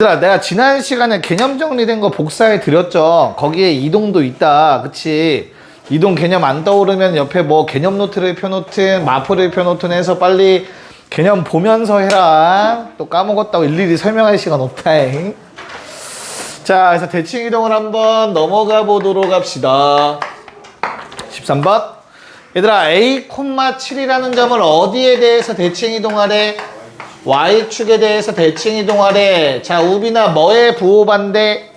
얘들아, 내가 지난 시간에 개념 정리된 거 복사해 드렸죠. 거기에 이동도 있다. 그치? 이동 개념 안 떠오르면 옆에 뭐 개념 노트를 펴놓든 마포를 펴놓든 해서 빨리 개념 보면서 해라. 또 까먹었다고 일일이 설명할 시간 없다. 자, 그래서 대칭 이동을 한번 넘어가 보도록 합시다. 13번. 얘들아, A,7이라는 점을 어디에 대해서 대칭 이동하래? Y축에 대해서 대칭 이동하래. 자, 우빈아, 뭐의 부호반대?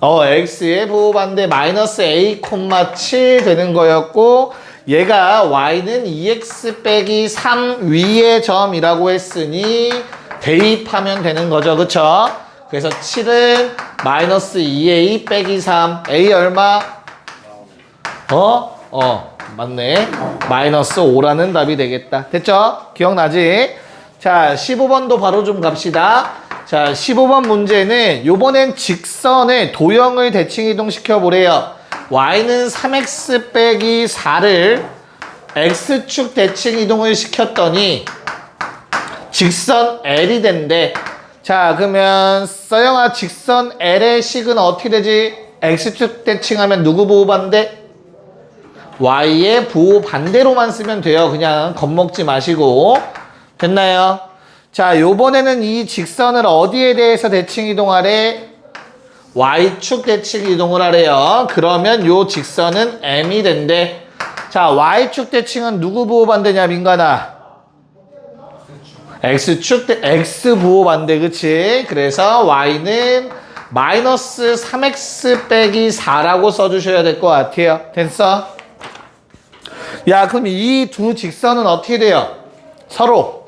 X의 부호반대 마이너스 A,7 되는 거였고, 얘가 Y는 2X 빼기 3 위의 점이라고 했으니 대입하면 되는 거죠. 그쵸? 그래서 7은 마이너스 2A 빼기 3. A 얼마? 맞네. 마이너스 5라는 답이 되겠다. 됐죠? 기억나지? 자, 15번도 바로 좀 갑시다. 자, 15번 문제는 요번엔 직선의 도형을 대칭 이동시켜 보래요. Y는 3X 빼기 4를 X축 대칭 이동을 시켰더니 직선 L이 된대. 자, 그러면 서영아, 직선 L의 식은 어떻게 되지? X축 대칭하면 누구 부호 반대? Y의 부호 반대로만 쓰면 돼요. 그냥 겁먹지 마시고. 됐나요? 자, 요번에는 이 직선을 어디에 대해서 대칭 이동하래? Y축 대칭 이동을 하래요. 그러면 요 직선은 M이 된대. 자, Y축 대칭은 누구 부호 반대냐, 민간아? X 부호 반대, 그치? 그래서 Y는 마이너스 3X 빼기 4라고 써주셔야 될 것 같아요. 됐어? 야, 그럼 이 두 직선은 어떻게 돼요? 서로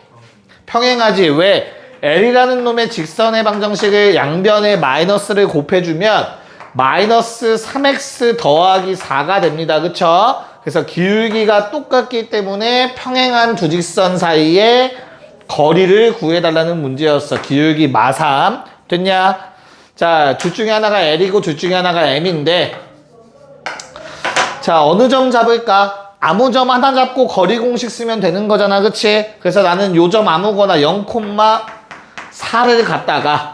평행하지. 왜? L이라는 놈의 직선의 방정식을 양변에 마이너스를 곱해주면 마이너스 3x 더하기 4가 됩니다. 그쵸? 그래서 기울기가 똑같기 때문에 평행한 두 직선 사이에 거리를 구해달라는 문제였어. 기울기 마3. 됐냐? 자, 둘 중에 하나가 L이고 둘 중에 하나가 M인데, 자, 어느 점 잡을까? 아무 점 하나 잡고 거리 공식 쓰면 되는 거잖아. 그치? 그래서 나는 요 점 아무거나 0,4를 갖다가,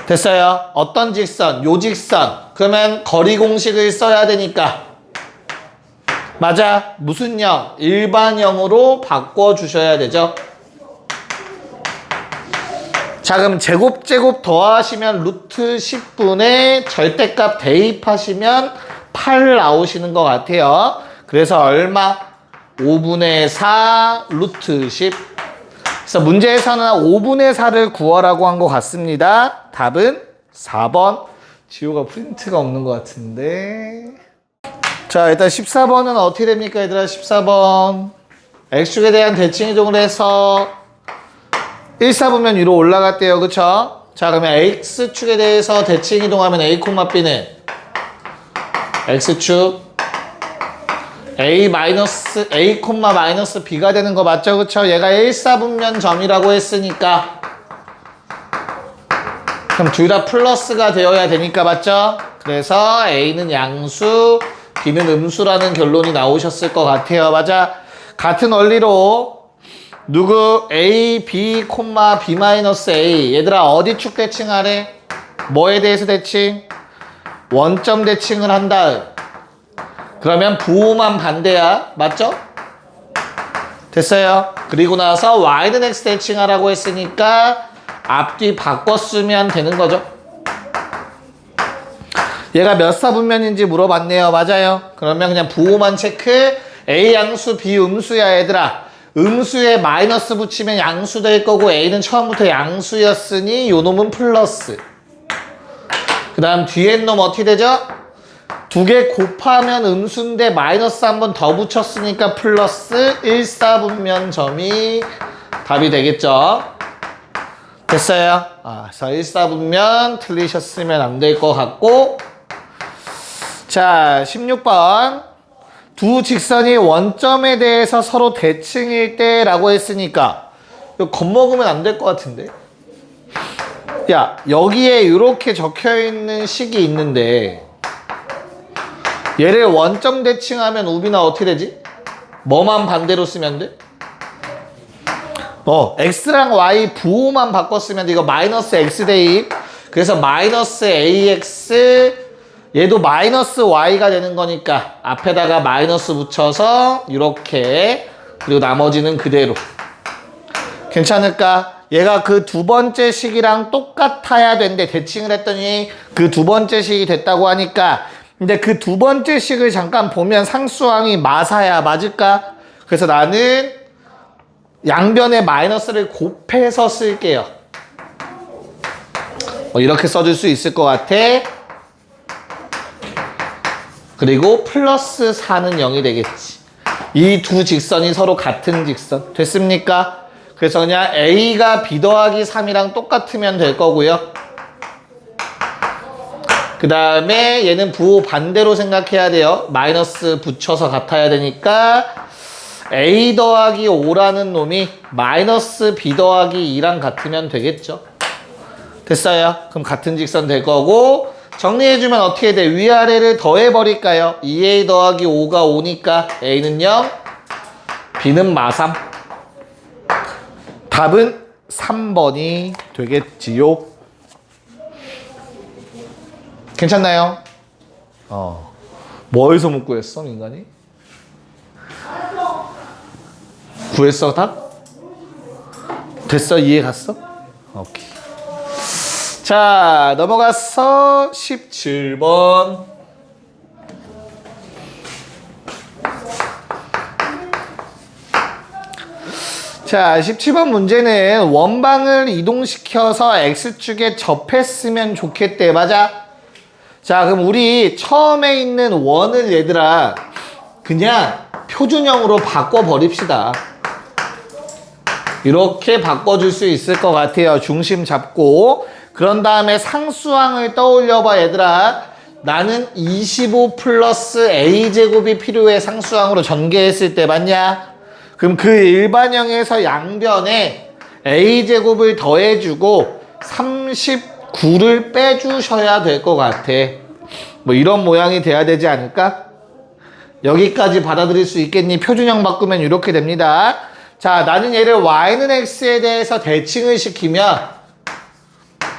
됐어요? 어떤 직선? 요 직선. 그러면 거리 공식을 써야 되니까, 맞아. 무슨 형? 일반형으로 바꿔주셔야 되죠. 자, 그럼 제곱 더하시면 루트 10분의 절대값 대입하시면 8 나오시는 것 같아요. 그래서 얼마? 5분의 4 루트 10. 그래서 문제에서는 5분의 4를 구하라고 한 것 같습니다. 답은 4번. 지호가 프린트가 없는 것 같은데. 자, 일단 14번은 어떻게 됩니까, 얘들아? 14번. X축에 대한 대칭 이동을 해서 1사분면 위로 올라갔대요. 그쵸? 자, 그러면 X축에 대해서 대칭 이동하면 A, B는 X축 A, B가 되는 거 맞죠? 그쵸? 얘가 1사분면 점이라고 했으니까 그럼 둘 다 플러스가 되어야 되니까 맞죠? 그래서 A는 양수, B는 음수라는 결론이 나오셨을 것 같아요. 맞아? 같은 원리로 누구 A, B, B-A 얘들아 어디 축 대칭하래? 뭐에 대해서 대칭? 원점 대칭을 한 다음 그러면 부호만 반대야. 맞죠? 됐어요? 그리고 나서 Y는 X 대칭하라고 했으니까 앞뒤 바꿔 쓰면 되는 거죠. 얘가 몇 사분면인지 물어봤네요. 맞아요? 그러면 그냥 부호만 체크. A 양수, B 음수야 얘들아. 음수에 마이너스 붙이면 양수 될 거고 A는 처음부터 양수였으니 요 놈은 플러스. 그 다음 뒤에 놈 어떻게 되죠? 두 개 곱하면 음수인데 마이너스 한 번 더 붙였으니까 플러스 1사분면 점이 답이 되겠죠. 됐어요? 그래서 1사분면 틀리셨으면 안 될 것 같고. 자, 16번. 두 직선이 원점에 대해서 서로 대칭일 때라고 했으니까 이거 겁먹으면 안 될 것 같은데. 야, 여기에 이렇게 적혀있는 식이 있는데 얘를 원점 대칭하면 우빈아 어떻게 되지? 뭐만 반대로 쓰면 돼? x랑 y 부호만 바꿨으면 이거 마이너스 x 대입. 그래서 마이너스 ax 얘도 마이너스 y가 되는 거니까 앞에다가 마이너스 붙여서 이렇게, 그리고 나머지는 그대로. 괜찮을까? 얘가 그 두 번째 식이랑 똑같아야 된대. 대칭을 했더니 그 두 번째 식이 됐다고 하니까. 근데 그 두 번째 식을 잠깐 보면 상수항이 마사야. 맞을까? 그래서 나는 양변에 마이너스를 곱해서 쓸게요. 이렇게 써줄 수 있을 것 같아. 그리고 플러스 4는 0이 되겠지. 이 두 직선이 서로 같은 직선. 됐습니까? 그래서 그냥 A가 B 더하기 3이랑 똑같으면 될 거고요. 그 다음에 얘는 부호 반대로 생각해야 돼요. 마이너스 붙여서 같아야 되니까 A 더하기 5라는 놈이 마이너스 B 더하기 2랑 같으면 되겠죠. 됐어요? 그럼 같은 직선 될 거고, 정리해주면 어떻게 돼? 위아래를 더해버릴까요? 2A 더하기 5가 5니까 A는 0, B는 마삼. 답은 3번이 되겠지요. 괜찮나요? 뭐에서 못 구했어, 민간이? 구했어, 답? 됐어? 이해 갔어? 오케이. 자, 넘어가서 17번. 자, 17번 문제는 원방을 이동시켜서 X축에 접했으면 좋겠대. 맞아? 자, 그럼 우리 처음에 있는 원을 얘들아 그냥 표준형으로 바꿔버립시다. 이렇게 바꿔줄 수 있을 것 같아요. 중심 잡고. 그런 다음에 상수항을 떠올려봐 얘들아. 나는 25 플러스 a제곱이 필요해. 상수항으로 전개했을 때 맞냐? 그럼 그 일반형에서 양변에 a제곱을 더해주고 39를 빼주셔야 될 것 같아. 뭐 이런 모양이 돼야 되지 않을까? 여기까지 받아들일 수 있겠니? 표준형 바꾸면 이렇게 됩니다. 자, 나는 얘를 y는 x에 대해서 대칭을 시키면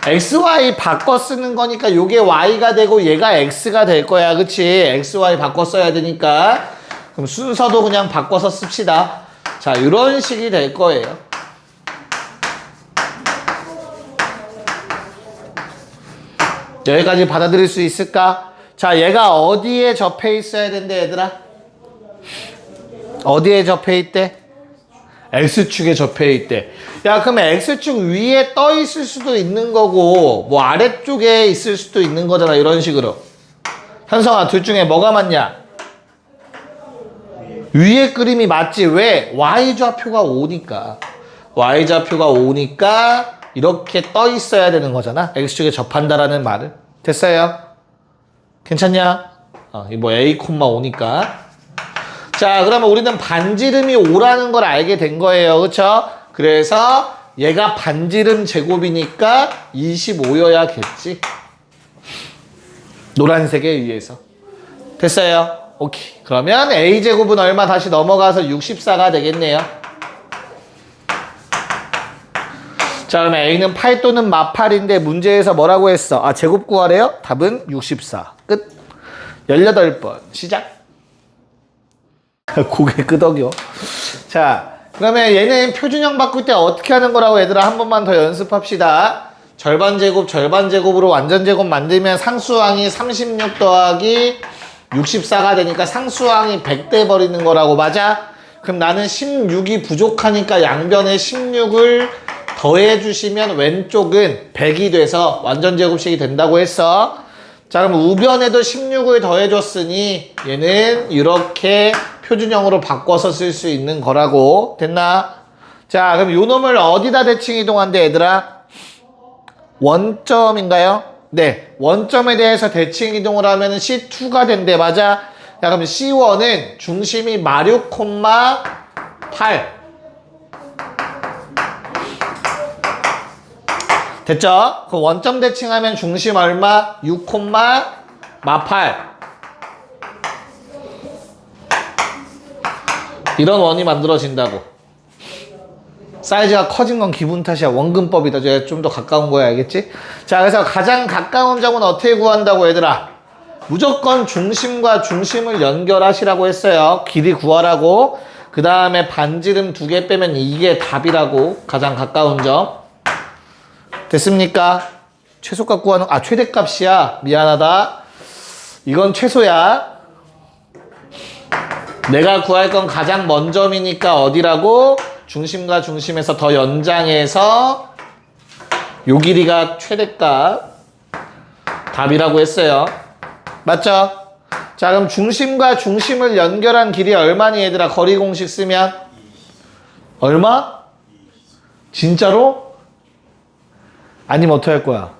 x, y 바꿔 쓰는 거니까 요게 y가 되고 얘가 x가 될 거야. 그치? x, y 바꿔 써야 되니까. 그럼 순서도 그냥 바꿔서 씁시다. 자, 이런 식이 될 거예요. 여기까지 받아들일 수 있을까? 자, 얘가 어디에 접해 있어야 된대, 얘들아? 어디에 접해 있대? X축에 접해 있대. 야, 그러면 X축 위에 떠 있을 수도 있는 거고, 뭐 아래쪽에 있을 수도 있는 거잖아, 이런 식으로. 현성아, 둘 중에 뭐가 맞냐? 위에 그림이 맞지. 왜? Y좌표가 5니까. Y좌표가 5니까 이렇게 떠 있어야 되는 거잖아. X축에 접한다라는 말은. 됐어요? 괜찮냐? 이 뭐 A, 5니까. 자, 그러면 우리는 반지름이 5라는 걸 알게 된 거예요. 그쵸? 그래서 얘가 반지름 제곱이니까 25여야겠지. 노란색에 의해서. 됐어요? 오케이. 그러면 A제곱은 얼마? 다시 넘어가서 64가 되겠네요. 자, 그러면 A는 8 또는 마8인데 문제에서 뭐라고 했어? 제곱 구하래요? 답은 64. 끝. 18번. 시작. 고개 끄덕여. 자, 그러면 얘는 표준형 바꿀 때 어떻게 하는 거라고 얘들아 한 번만 더 연습합시다. 절반 제곱, 절반 제곱으로 완전 제곱 만들면 상수항이 36 더하기 64가 되니까 상수항이 100돼 버리는 거라고. 맞아? 그럼 나는 16이 부족하니까 양변에 16을 더해주시면 왼쪽은 100이 돼서 완전 제곱식이 된다고 했어. 자, 그럼 우변에도 16을 더해줬으니 얘는 이렇게 표준형으로 바꿔서 쓸 수 있는 거라고. 됐나? 자, 그럼 요 놈을 어디다 대칭 이동한대 얘들아? 원점인가요? 네, 원점에 대해서 대칭 이동을 하면 C2가 된대. 맞아? 야, 그럼 C1은 중심이 마6, 8 됐죠? 그럼 원점 대칭하면 중심 얼마? 6, 마8 이런 원이 만들어진다고. 사이즈가 커진 건 기분 탓이야. 원근법이다. 좀 더 가까운 거야. 알겠지? 자, 그래서 가장 가까운 점은 어떻게 구한다고 얘들아? 무조건 중심과 중심을 연결하시라고 했어요. 길이 구하라고. 그 다음에 반지름 2개 빼면 이게 답이라고. 가장 가까운 점. 됐습니까? 최소값 구하는, 최대값이야. 미안하다. 이건 최소야. 내가 구할 건 가장 먼 점이니까 어디라고? 중심과 중심에서 더 연장해서 요 길이가 최대값. 답이라고 했어요. 맞죠? 자, 그럼 중심과 중심을 연결한 길이 얼마니 얘들아? 거리 공식 쓰면 얼마? 진짜로? 아니면 어떻게 할 거야?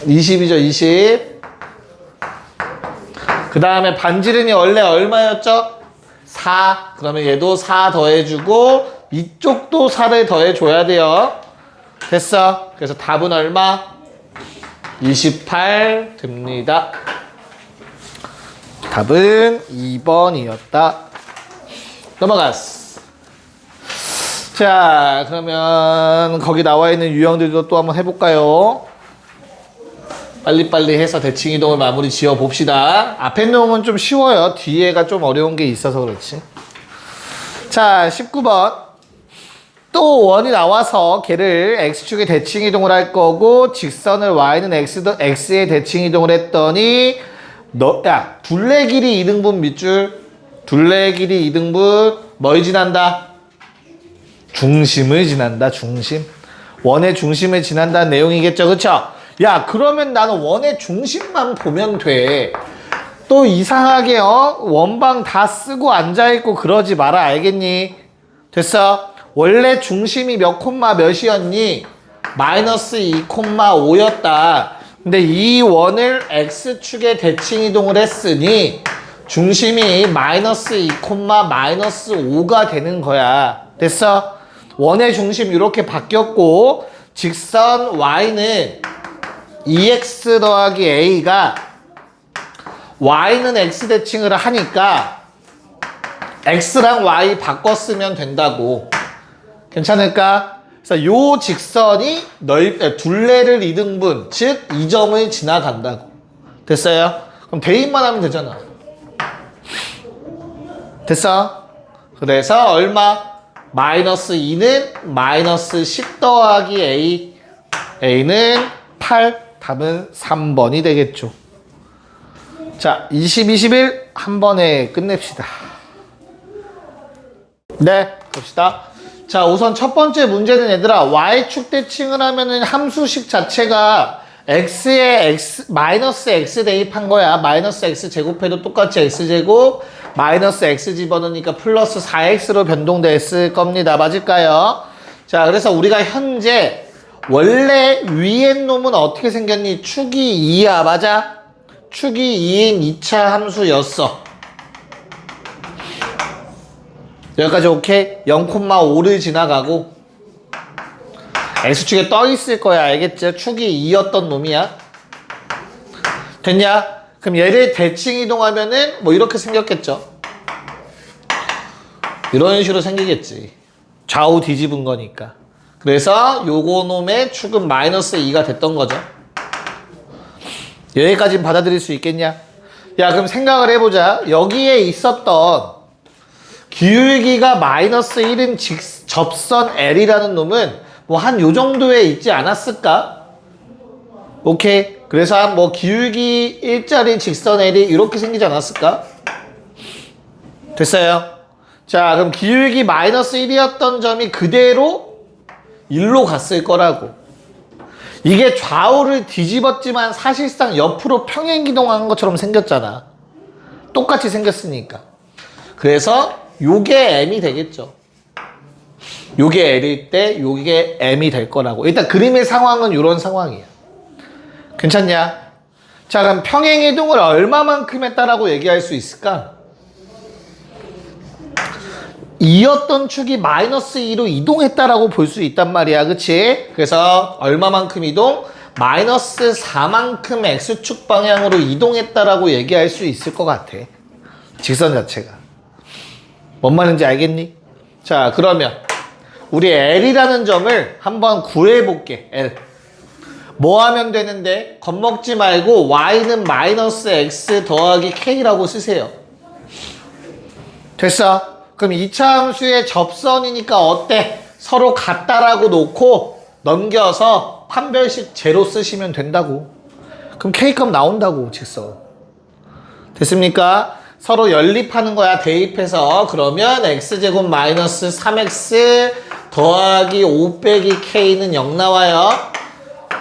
20이죠, 20. 그 다음에 반지름이 원래 얼마였죠? 4. 그러면 얘도 4 더해주고 이쪽도 4를 더해줘야 돼요. 됐어. 그래서 답은 얼마? 28 됩니다. 답은 2번이었다. 넘어갔어. 자, 그러면 거기 나와 있는 유형들도 또 한번 해볼까요? 빨리빨리 해서 대칭이동을 마무리 지어 봅시다. 앞에 놈은 좀 쉬워요. 뒤에가 좀 어려운 게 있어서 그렇지. 자, 19번. 또 원이 나와서 걔를 x축에 대칭이동을 할 거고 직선을 y는 x에 대칭이동을 했더니 둘레 길이 2등분 밑줄. 둘레 길이 2등분 뭘 지난다? 중심을 지난다. 중심. 원의 중심을 지난다는 내용이겠죠. 그쵸? 야, 그러면 나는 원의 중심만 보면 돼. 또 이상하게 원방 다 쓰고 앉아있고 그러지 마라. 알겠니? 됐어? 원래 중심이 몇 콤마 몇이었니? 마이너스 2,5였다. 근데 이 원을 x축에 대칭이동을 했으니 중심이 마이너스 2, 마이너스 5가 되는 거야. 됐어? 원의 중심 이렇게 바뀌었고 직선 y는 2x 더하기 a가 y는 x 대칭을 하니까 x랑 y 바꿨으면 된다고. 괜찮을까? 그래서 요 직선이 둘레를 2등분, 즉 2점을 지나간다고. 됐어요? 그럼 대입만 하면 되잖아. 됐어? 그래서 얼마? 마이너스 2는 마이너스 10 더하기 a. a는 8. 답은 3번이 되겠죠. 자, 20, 21 한 번에 끝냅시다. 네, 봅시다. 자, 우선 첫 번째 문제는 얘들아, y축 대칭을 하면은 함수식 자체가 x에 마이너스 x 대입한 거야. 마이너스 x 제곱해도 똑같이 x제곱, 마이너스 x 집어넣으니까 플러스 4x로 변동됐을 겁니다. 맞을까요? 자, 그래서 우리가 현재 원래 위에 놈은 어떻게 생겼니? 축이 2야. 맞아? 축이 2인 2차 함수였어. 여기까지 오케이? 0,5를 지나가고 x축에 떠 있을 거야. 알겠지? 축이 2였던 놈이야. 됐냐? 그럼 얘를 대칭 이동하면은 뭐 이렇게 생겼겠죠? 이런 식으로 생기겠지. 좌우 뒤집은 거니까. 그래서 요거 놈의 축은 마이너스 2가 됐던 거죠. 여기까지는 받아들일 수 있겠냐? 야, 그럼 생각을 해보자. 여기에 있었던 기울기가 마이너스 1인 접선 L이라는 놈은 뭐 한 요 정도에 있지 않았을까? 오케이. 그래서 뭐 기울기 1짜리 직선 L이 이렇게 생기지 않았을까? 됐어요. 자, 그럼 기울기 마이너스 1이었던 점이 그대로 1로 갔을 거라고. 이게 좌우를 뒤집었지만 사실상 옆으로 평행기동한 것처럼 생겼잖아. 똑같이 생겼으니까. 그래서 요게 m이 되겠죠. 요게 L일 때 요게 m이 될 거라고. 일단 그림의 상황은 이런 상황이야. 괜찮냐? 자, 그럼 평행이동을 얼마만큼 했다라고 얘기할 수 있을까? 2였던 축이 마이너스 2로 이동했다라고 볼 수 있단 말이야. 그치? 그래서 얼마만큼 이동? 마이너스 4만큼 x축 방향으로 이동했다라고 얘기할 수 있을 것 같아. 직선 자체가. 뭔 말인지 알겠니? 자, 그러면 우리 L이라는 점을 한번 구해볼게. L. 뭐 하면 되는데? 겁먹지 말고 Y는 마이너스 X 더하기 K라고 쓰세요. 됐어? 그럼 이차 함수의 접선이니까 어때? 서로 같다라고 놓고 넘겨서 판별식 제로 쓰시면 된다고. 그럼 K값 나온다고, 직선. 됐습니까? 서로 연립하는 거야, 대입해서. 그러면 X제곱 마이너스 3X 더하기 5 빼기 K는 0 나와요.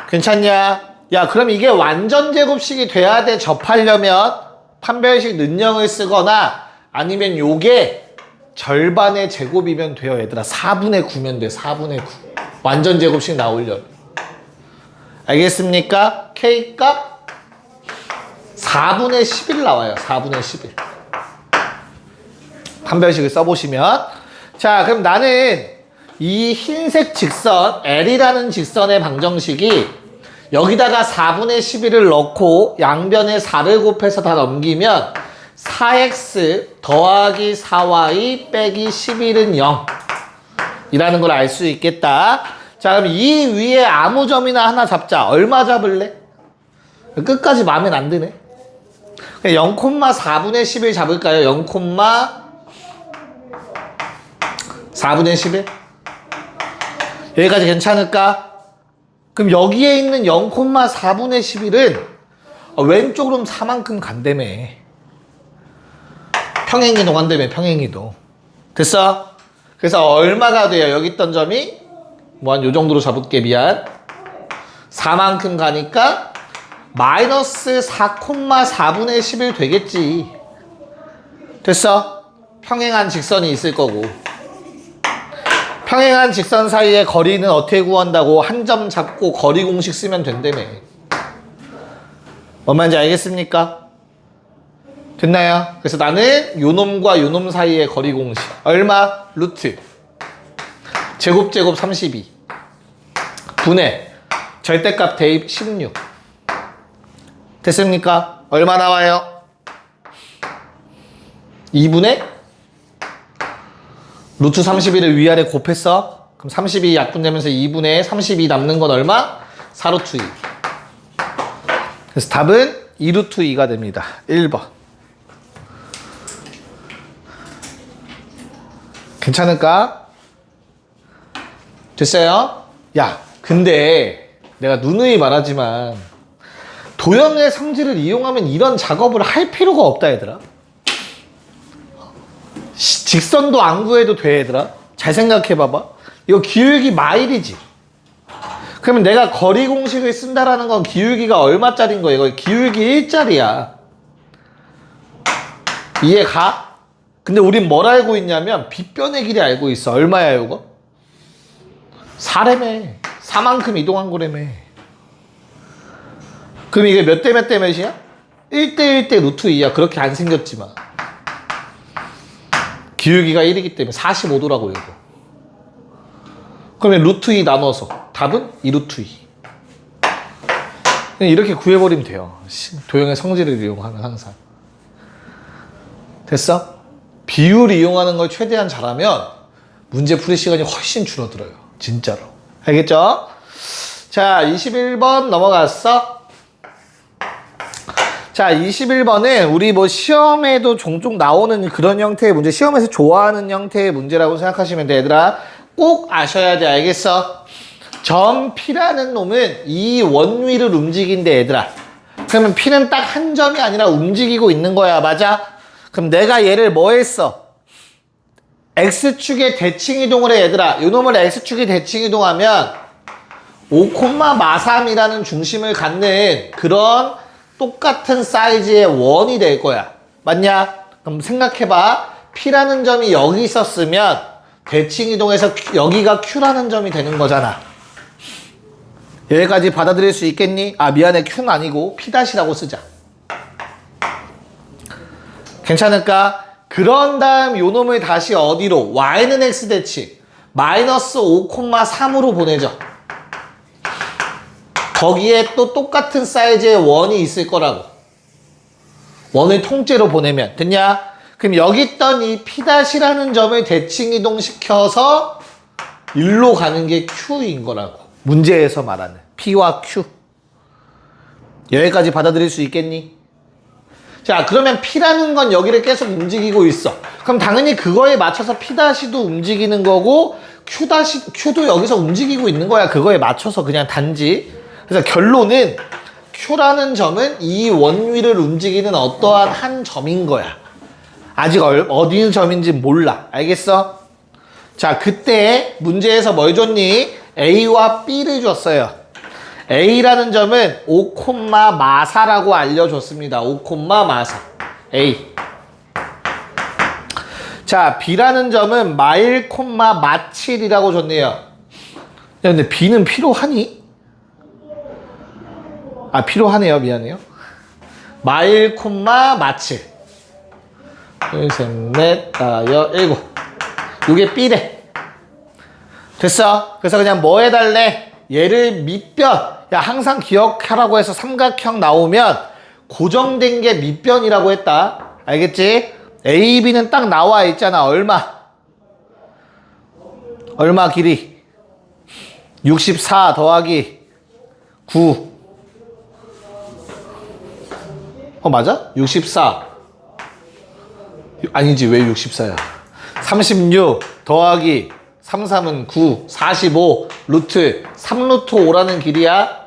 괜찮냐? 야, 그럼 이게 완전 제곱식이 돼야 돼. 접하려면 판별식 는영을 쓰거나 아니면 요게 절반의 제곱이면 돼요, 얘들아. 4분의 9면 돼, 4분의 9. 완전 제곱식 나오려면. 알겠습니까? K값 4분의 11 나와요, 4분의 11. 판별식을 써보시면. 자, 그럼 나는 이 흰색 직선, L이라는 직선의 방정식이 여기다가 4분의 11을 넣고 양변에 4를 곱해서 다 넘기면 4x 더하기 4y 빼기 11은 0 이라는 걸 알 수 있겠다. 자, 그럼 이 위에 아무 점이나 하나 잡자. 얼마 잡을래? 끝까지 마음에 안 드네. 0,4분의 11 잡을까요? 0,4분의 11? 여기까지 괜찮을까? 그럼 여기에 있는 0,4분의 11은 왼쪽으로 4만큼 간다며. 평행이동 한다며, 평행이동. 됐어? 그래서 얼마가 돼요? 여기 있던 점이 뭐 한 요 정도로 잡을게, 미안. 4만큼 가니까 마이너스 4,4분의 11 되겠지. 됐어? 평행한 직선이 있을 거고. 평행한 직선 사이의 거리는 어떻게 구한다고? 한 점 잡고 거리 공식 쓰면 된다며. 뭔 말인지 알겠습니까? 됐나요? 그래서 나는 요놈과 요놈 사이의 거리 공식. 얼마? 루트. 제곱 32. 분의 절대값 대입 16. 됐습니까? 얼마 나와요? 2분의 루트 31을 위아래 곱했어? 그럼 32 약분되면서 2분의 32 남는 건 얼마? 4루트 2. 그래서 답은 2루트 2가 됩니다. 1번. 괜찮을까? 됐어요? 야, 근데 내가 누누이 말하지만 도형의 성질을 이용하면 이런 작업을 할 필요가 없다, 얘들아. 직선도 안 구해도 돼, 얘들아. 잘 생각해봐봐. 이거 기울기 마일이지. 그러면 내가 거리 공식을 쓴다라는 건 기울기가 얼마짜리인 거야? 이거 기울기 1짜리야. 이해가? 근데 우린 뭘 알고 있냐면 빗변의 길이 알고 있어. 얼마야, 이거? 4래매. 4만큼 이동한 거래매. 그럼 이게 몇 대 몇 대 몇이야? 1대 1대 루트 2야. 그렇게 안 생겼지만. 기울기가 1이기 때문에 45도라고 이거. 그러면 루트 2 나눠서 답은 2루트 2. 그냥 이렇게 구해버리면 돼요. 도형의 성질을 이용하면 항상. 됐어? 비율 이용하는 걸 최대한 잘하면 문제 풀이 시간이 훨씬 줄어들어요. 진짜로. 알겠죠? 자, 21번 넘어갔어. 자, 21번은 우리 뭐 시험에도 종종 나오는 그런 형태의 문제, 시험에서 좋아하는 형태의 문제라고 생각하시면 돼, 얘들아. 꼭 아셔야 돼, 알겠어? 점 P라는 놈은 이 원위를 움직인대, 얘들아. 그러면 P는 딱 한 점이 아니라 움직이고 있는 거야, 맞아? 그럼 내가 얘를 뭐 했어? X축에 대칭 이동을 해, 얘들아. 요 놈을 X축에 대칭 이동하면 5,43이라는 중심을 갖는 그런 똑같은 사이즈의 원이 될 거야. 맞냐? 그럼 생각해봐. P라는 점이 여기 있었으면 대칭 이동해서 여기가 Q라는 점이 되는 거잖아. 여기까지 받아들일 수 있겠니? 아, 미안해. Q는 아니고 P-라고 쓰자. 괜찮을까? 그런 다음 요 놈을 다시 어디로? Y는 X 대칭 마이너스 5,3으로 보내죠. 거기에 또 똑같은 사이즈의 원이 있을 거라고. 원을 통째로 보내면 됐냐? 그럼 여기 있던 이 P'라는 점을 대칭 이동시켜서 일로 가는 게 Q인 거라고. 문제에서 말하는 P와 Q. 여기까지 받아들일 수 있겠니? 자, 그러면 P라는 건 여기를 계속 움직이고 있어. 그럼 당연히 그거에 맞춰서 P'도 움직이는 거고 Q도 여기서 움직이고 있는 거야. 그거에 맞춰서 그냥 단지. 그래서 결론은 Q라는 점은 이 원위를 움직이는 어떠한 한 점인 거야. 아직 어디 점인지 몰라. 알겠어? 자, 그때 문제에서 뭘 줬니? A와 B를 줬어요. A라는 점은 5, 마사라고 알려줬습니다. 5, 마사. A. 자, B라는 점은 마일, 마칠이라고 줬네요. 야, 근데 B는 필요하니? 아, 필요하네요. 미안해요. 마일, 마칠. 1, 셋, 넷, 다, 여, 일곱. 요게 B래. 됐어? 그래서 그냥 뭐 해달래? 얘를 밑변. 야, 항상 기억하라고 해서 삼각형 나오면 고정된 게 밑변이라고 했다. 알겠지? A, B는 딱 나와 있잖아. 얼마 길이? 64 더하기 9. 맞아? 64. 아니지, 왜 64야? 36 더하기 33은 9, 45 루트 3루트 5라는 길이야.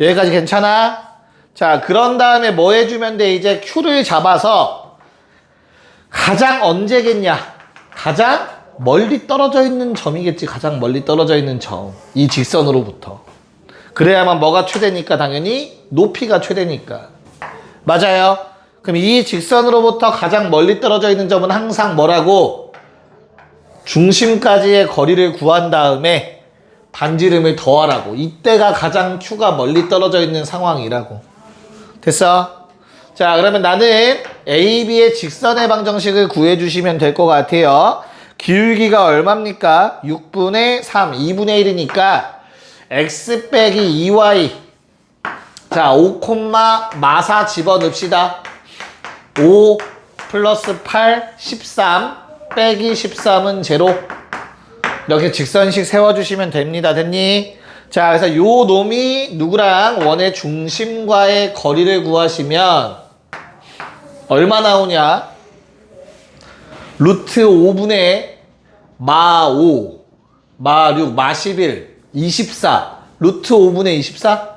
여기까지 괜찮아? 자, 그런 다음에 뭐 해주면 돼? 이제 Q를 잡아서 가장 언제겠냐? 가장 멀리 떨어져 있는 점이겠지. 가장 멀리 떨어져 있는 점. 이 직선으로부터. 그래야만 뭐가 최대니까 당연히 높이가 최대니까. 맞아요? 그럼 이 직선으로부터 가장 멀리 떨어져 있는 점은 항상 뭐라고? 중심까지의 거리를 구한 다음에 반지름을 더하라고. 이때가 가장 Q가 멀리 떨어져 있는 상황이라고. 됐어? 자, 그러면 나는 A, B의 직선의 방정식을 구해주시면 될 것 같아요. 기울기가 얼마입니까? 6분의 3, 2분의 1이니까 X 빼기 2Y. 자, 5, 마사 집어넣읍시다. 5 플러스 8, 13 빼기 13은 제로. 이렇게 직선식 세워주시면 됩니다. 됐니? 자, 그래서 요 놈이 누구랑 원의 중심과의 거리를 구하시면 얼마 나오냐? 루트 5분의 마 5, 마 6, 마 11, 24. 루트 5분의 24?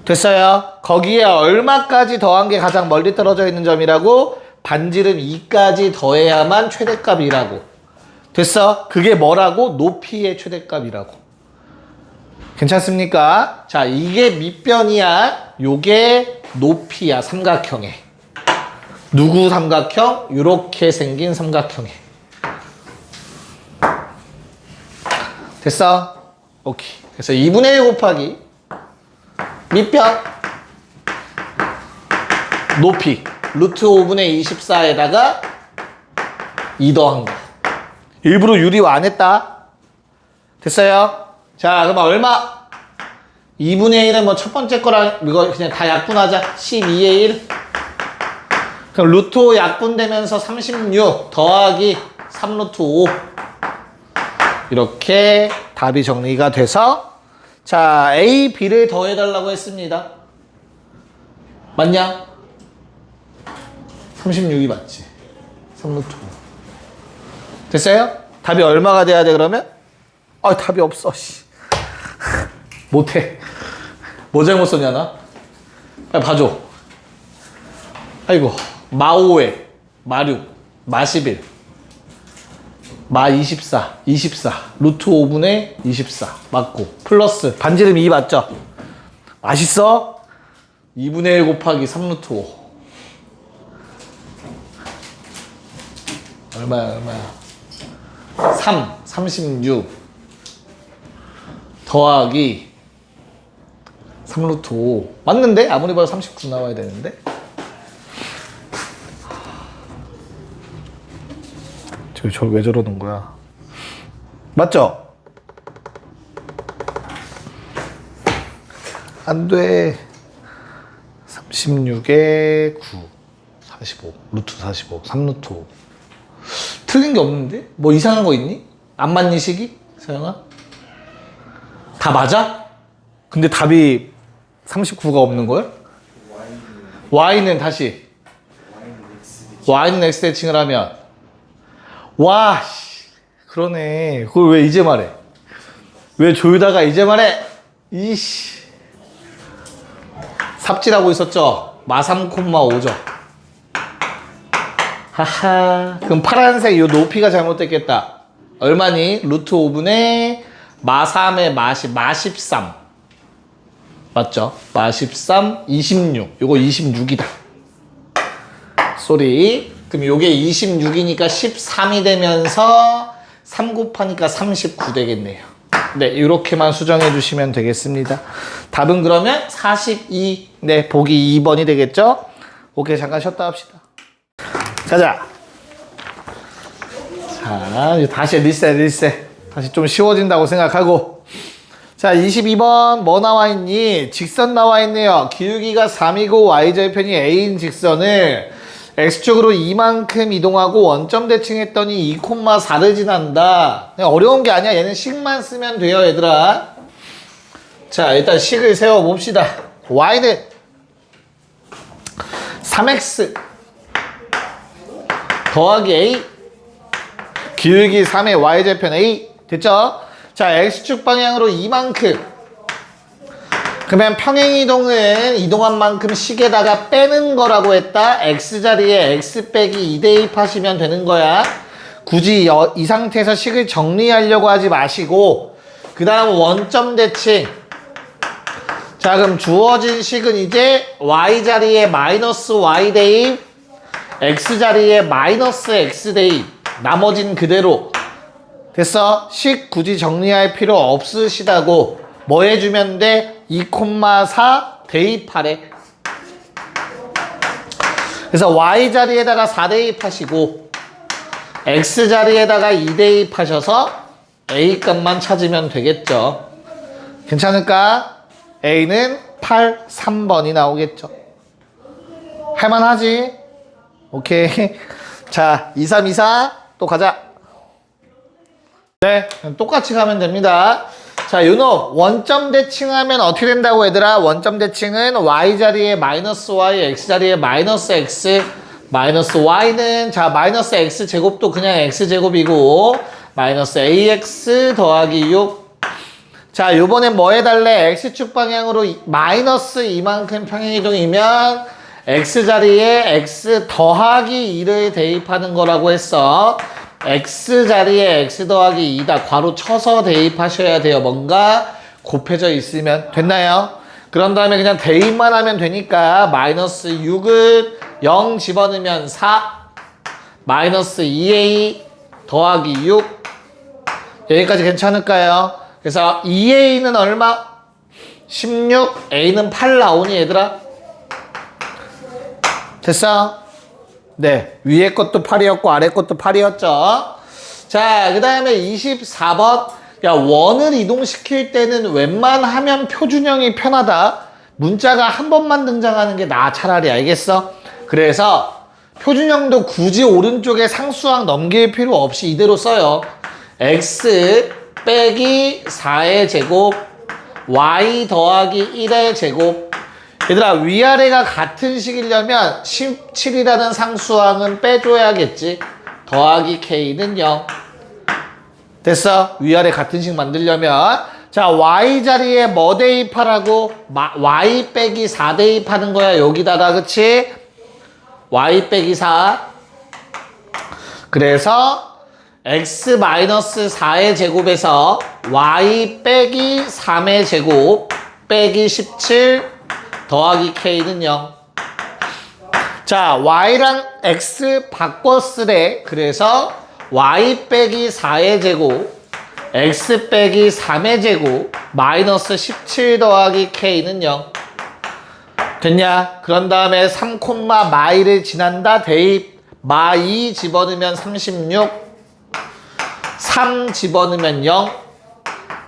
됐어요? 거기에 얼마까지 더한 게 가장 멀리 떨어져 있는 점이라고? 반지름 2까지 더해야만 최대값이라고. 됐어? 그게 뭐라고? 높이의 최대값이라고. 괜찮습니까? 자, 이게 밑변이야. 요게 높이야. 삼각형에. 누구 삼각형? 요렇게 생긴 삼각형에. 됐어? 오케이. 그래서 2분의 1 곱하기 밑변 높이 루트 5분의 24에다가 2 더한 거. 일부러 유리화 안 했다. 됐어요? 자, 그럼 얼마? 2분의 1은 뭐 첫 번째 거랑 이거 그냥 다 약분하자. 12의 1. 그럼 루트 5 약분되면서 36 더하기 3루트 5. 이렇게 답이 정리가 돼서 자, A, B를 더해달라고 했습니다. 맞냐? 36이 맞지? 3루트 5. 됐어요? 답이 얼마가 돼야 돼, 그러면? 아, 답이 없어, 씨. 못해. 뭐 잘못 썼냐, 나? 빨리 봐줘. 아이고. 마 5에, 마 6, 마 11, 마 24, 24. 루트 5분의 24. 맞고. 플러스. 반지름 2 맞죠? 맛있어? 2분의 1 곱하기 3루트 5. 얼마야? 3, 36 더하기 3루트 5 맞는데? 아무리 봐도 39 나와야 되는데? 저 왜 저러는 거야? 맞죠? 안 돼. 16에 9 45 루트 45 3루트 5 틀린 게 없는데? 뭐 이상한 거 있니? 안 맞니 식이? 서영아? 다 맞아? 근데 답이 39가 없는 거야? y는 다시 y는 x 대칭을 하면 와 그러네. 그걸 왜 이제 말해? 왜 조유다가 이제 말해? 이씨 삽질하고 있었죠? 마3,5죠. 하하. 그럼 파란색 요 높이가 잘못됐겠다. 얼마니? 루트 5분의 마3의 마13 맞죠? 마13 26 요거 26이다. 쏘리. 그럼 요게 26이니까 13이 되면서 3 곱하니까 39 되겠네요. 네, 이렇게만 수정해 주시면 되겠습니다. 답은 그러면 42. 네, 보기 2번이 되겠죠? 오케이, 잠깐 쉬었다 합시다. 가자. 자, 다시 리셋. 다시 좀 쉬워진다고 생각하고. 자, 22번 뭐 나와 있니? 직선 나와 있네요. 기울기가 3이고 y절편이 a인 직선을 x축으로 이만큼 이동하고 원점 대칭했더니 2,4를 지난다. 그냥 어려운 게 아니야. 얘는 식만 쓰면 돼요, 얘들아. 자, 일단 식을 세워봅시다. y는 3x 더하기 a 기울기 3의 y절편 a 됐죠? 자, x축 방향으로 이만큼 그러면 평행이동은 이동한 만큼 식에다가 빼는 거라고 했다. x자리에 x 빼기 2 대입하시면 되는 거야. 굳이 이 상태에서 식을 정리하려고 하지 마시고 그 다음 원점 대칭. 자, 그럼 주어진 식은 이제 y자리에 마이너스 y 대입 x자리에 마이너스 x 대입 나머진 그대로 됐어? 식 굳이 정리할 필요 없으시다고 뭐 해주면 돼? 2,4 대입하래. 그래서 y자리에다가 4 대입하시고 x자리에다가 2 대입하셔서 a값만 찾으면 되겠죠. 괜찮을까? a는 8, 3번이 나오겠죠. 할만하지? 오케이. 자, 2, 3, 2, 4 또 가자. 네, 똑같이 가면 됩니다. 자, 요놈 원점 대칭하면 어떻게 된다고 얘들아? 원점 대칭은 y자리에 마이너스 y, x자리에 마이너스 x, 마이너스 y는 자 마이너스 x 제곱도 그냥 x 제곱이고 마이너스 ax 더하기 6. 자, 요번엔 뭐 해달래? x축 방향으로 마이너스 이만큼 평행이동이면 x자리에 x 더하기 2를 대입하는 거라고 했어. x자리에 x 더하기 2다 괄호 쳐서 대입하셔야 돼요. 뭔가 곱해져 있으면 됐나요? 그런 다음에 그냥 대입만 하면 되니까 마이너스 6을 0 집어넣으면 4 마이너스 2a 더하기 6 여기까지 괜찮을까요? 그래서 2a는 얼마? 16 a는 8 나오니 얘들아? 됐어? 네, 위에 것도 8이었고 아래 것도 8이었죠. 자, 그 다음에 24번. 야, 원을 이동시킬 때는 웬만하면 표준형이 편하다. 문자가 한 번만 등장하는 게 나아. 차라리. 알겠어? 그래서 표준형도 굳이 오른쪽에 상수항 넘길 필요 없이 이대로 써요. x 빼기 4의 제곱 y 더하기 1의 제곱. 얘들아, 위아래가 같은 식이려면 17이라는 상수항은 빼줘야겠지. 더하기 k는 0. 됐어? 위아래 같은 식 만들려면 자, y자리에 뭐 대입하라고? y 빼기 4 대입하는 거야. 여기다가. 그치? y 빼기 4. 그래서 x 마이너스 4의 제곱에서 y 빼기 3의 제곱 빼기 17 더하기 k는 0. 자, y랑 x 바꿨으래. 그래서 y 빼기 4의 제곱 x 빼기 3의 제곱 마이너스 17 더하기 k는 0. 됐냐? 그런 다음에 3, 마이를 지난다. 대입 마 2 집어넣으면 36 3 집어넣으면 0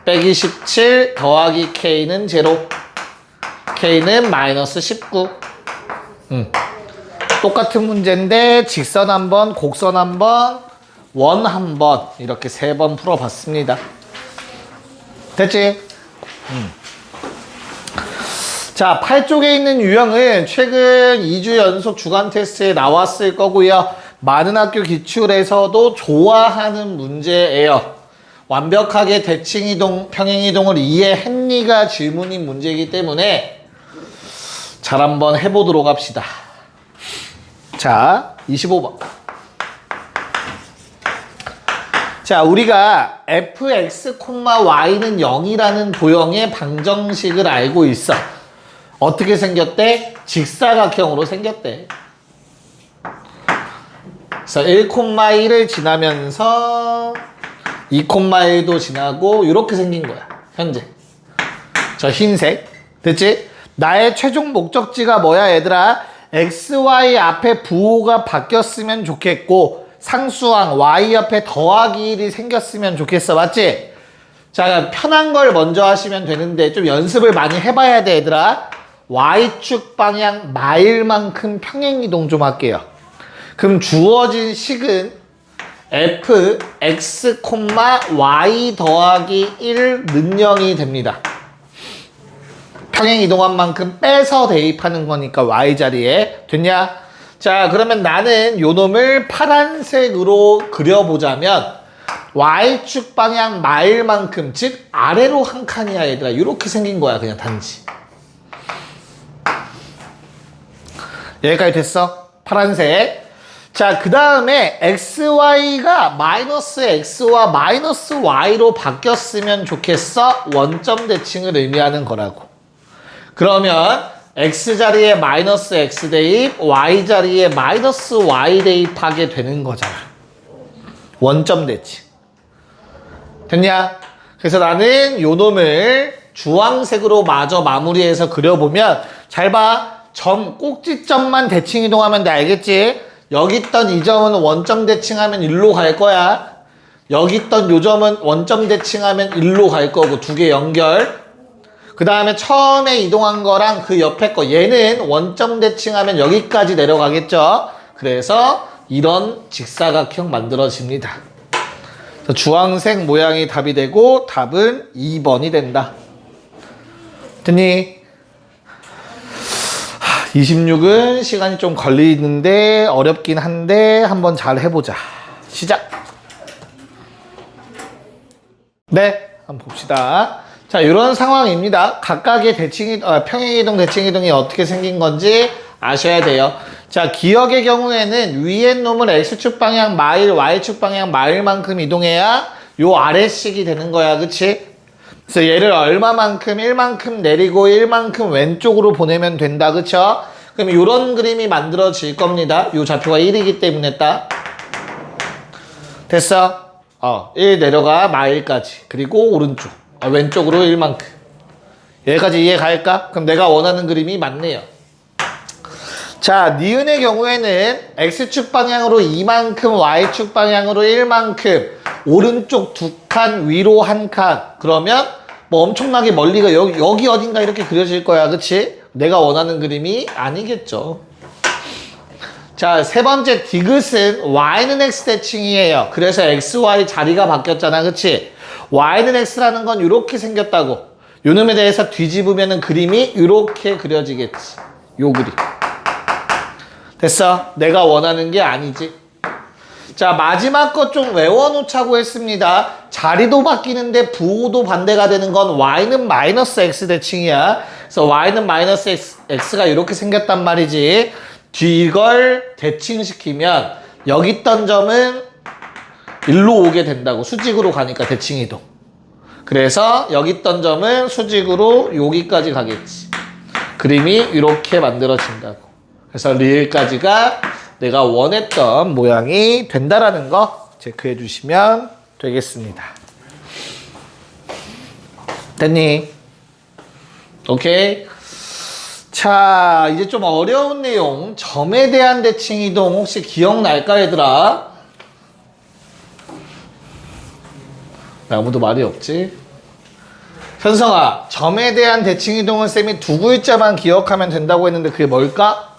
빼기 17 더하기 k는 0. k는 마이너스 19. 똑같은 문제인데 직선 한 번, 곡선 한 번, 원 한 번 이렇게 3번 풀어봤습니다. 됐지? 자, 8쪽에 있는 유형은 최근 2주 연속 주간 테스트에 나왔을 거고요. 많은 학교 기출에서도 좋아하는 문제예요. 완벽하게 대칭이동, 평행이동을 이해했니가 질문인 문제이기 때문에 잘 한번 해보도록 합시다. 자, 25번. 자, 우리가 fx, y는 0이라는 도형의 방정식을 알고 있어. 어떻게 생겼대? 직사각형으로 생겼대. 그래서 1,1을 지나면서 2,1도 지나고 이렇게 생긴 거야. 현재. 저 흰색. 됐지? 나의 최종 목적지가 뭐야 얘들아? xy 앞에 부호가 바뀌었으면 좋겠고 상수항 y 옆에 더하기 1이 생겼으면 좋겠어. 맞지? 자, 편한 걸 먼저 하시면 되는데 좀 연습을 많이 해봐야 돼 얘들아. y축 방향 마일만큼 평행이동 좀 할게요. 그럼 주어진 식은 f, x, y 더하기 1 는 0이 됩니다. 평행이동한 만큼 빼서 대입하는 거니까 y 자리에. 됐냐? 자, 그러면 나는 요 놈을 파란색으로 그려보자면 y축 방향 마일만큼, 즉 아래로 한 칸이야 얘들아. 이렇게 생긴 거야 그냥 단지. 여기까지 됐어? 파란색. 자, 그 다음에 xy가 마이너스 x와 마이너스 y로 바뀌었으면 좋겠어. 원점 대칭을 의미하는 거라고. 그러면 x 자리에 마이너스 x 대입, y 자리에 마이너스 y 대입하게 되는 거잖아. 원점 대칭. 됐냐? 그래서 나는 요 놈을 주황색으로 마저 마무리해서 그려보면 잘 봐. 점, 꼭지점만 대칭 이동하면 돼. 알겠지? 여기 있던 이 점은 원점 대칭하면 일로 갈 거야. 여기 있던 요 점은 원점 대칭하면 일로 갈 거고 두 개 연결. 그 다음에 처음에 이동한 거랑 그 옆에 거 얘는 원점 대칭하면 여기까지 내려가겠죠. 그래서 이런 직사각형 만들어집니다. 그래서 주황색 모양이 답이 되고 답은 2번이 된다. 됐니? 26은 시간이 좀 걸리는데 어렵긴 한데 한번 잘 해보자. 시작. 네, 한번 봅시다. 자, 이런 상황입니다. 각각의 평행이동, 대칭이동이 어떻게 생긴 건지 아셔야 돼요. 자, 기억의 경우에는 위에 놈을 x축 방향 마일, y축 방향 마일만큼 이동해야 요 아래식이 되는 거야. 그치? 그래서 얘를 얼마만큼 1만큼 내리고 1만큼 왼쪽으로 보내면 된다. 그쵸? 그럼 이런 그림이 만들어질 겁니다. 요 좌표가 1이기 때문에 딱. 됐어? 1 내려가 마일까지. 그리고 오른쪽. 왼쪽으로 1만큼. 여기까지 이해 갈까? 그럼 내가 원하는 그림이 맞네요. 자, 니은의 경우에는 x축 방향으로 2만큼, y축 방향으로 1만큼, 오른쪽 2칸, 위로 1칸. 그러면 뭐 엄청나게 멀리가 여기 어딘가 이렇게 그려질 거야. 그치? 내가 원하는 그림이 아니겠죠. 자, 세 번째 디귿은 y는 x 대칭이에요. 그래서 xy 자리가 바뀌었잖아. 그치? y는 x라는 건 이렇게 생겼다고. 요 놈에 대해서 뒤집으면 그림이 이렇게 그려지겠지. 요 그림. 됐어? 내가 원하는 게 아니지. 자, 마지막 것 좀 외워놓자고 했습니다. 자리도 바뀌는데 부호도 반대가 되는 건 y는 마이너스 x 대칭이야. 그래서 y는 마이너스 x가 이렇게 생겼단 말이지. 이걸 대칭시키면 여기 있던 점은 일로 오게 된다고. 수직으로 가니까 대칭이동. 그래서 여기 있던 점은 수직으로 여기까지 가겠지. 그림이 이렇게 만들어진다고. 그래서 리을까지가 내가 원했던 모양이 된다라는 거 체크해 주시면 되겠습니다. 됐니? 오케이. 자, 이제 좀 어려운 내용. 점에 대한 대칭 이동 혹시 기억날까 얘들아? 아무도 말이 없지? 현성아, 점에 대한 대칭 이동은 쌤이 두 글자만 기억하면 된다고 했는데 그게 뭘까?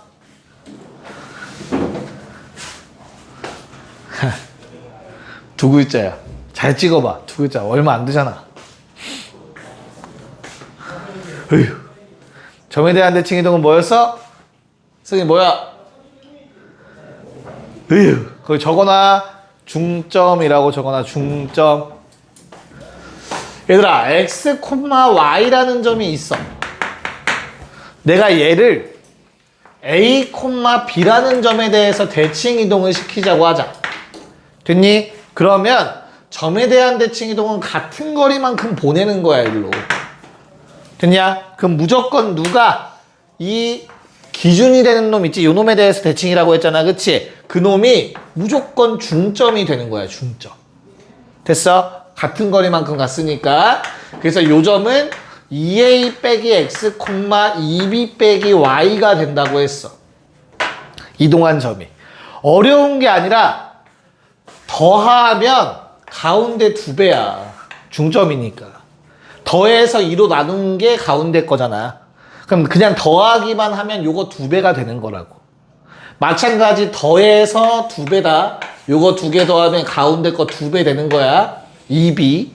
두 글자야. 잘 찍어봐. 두 글자. 얼마 안 되잖아. 으휴. 점에 대한 대칭 이동은 뭐였어? 승이 뭐야? 으휴. 거기 적어놔. 중점이라고 적어놔. 중점. 얘들아, x, y라는 점이 있어. 내가 얘를 a, b라는 점에 대해서 대칭 이동을 시키자고 하자. 됐니? 그러면 점에 대한 대칭 이동은 같은 거리만큼 보내는 거야, 일로. 됐냐? 그럼 무조건 누가 이 기준이 되는 놈 있지? 요 놈에 대해서 대칭이라고 했잖아. 그치? 그 놈이 무조건 중점이 되는 거야, 중점. 됐어? 같은 거리만큼 갔으니까. 그래서 요 점은 2a 빼기 x, 2b 빼기 y가 된다고 했어. 이동한 점이. 어려운 게 아니라 더하면 가운데 2배야. 중점이니까. 더해서 2로 나눈 게 가운데 거잖아. 그럼 그냥 더하기만 하면 요거 2배가 되는 거라고. 마찬가지 더해서 2배다. 요거 2개 더하면 가운데 거 2배 되는 거야. 2b.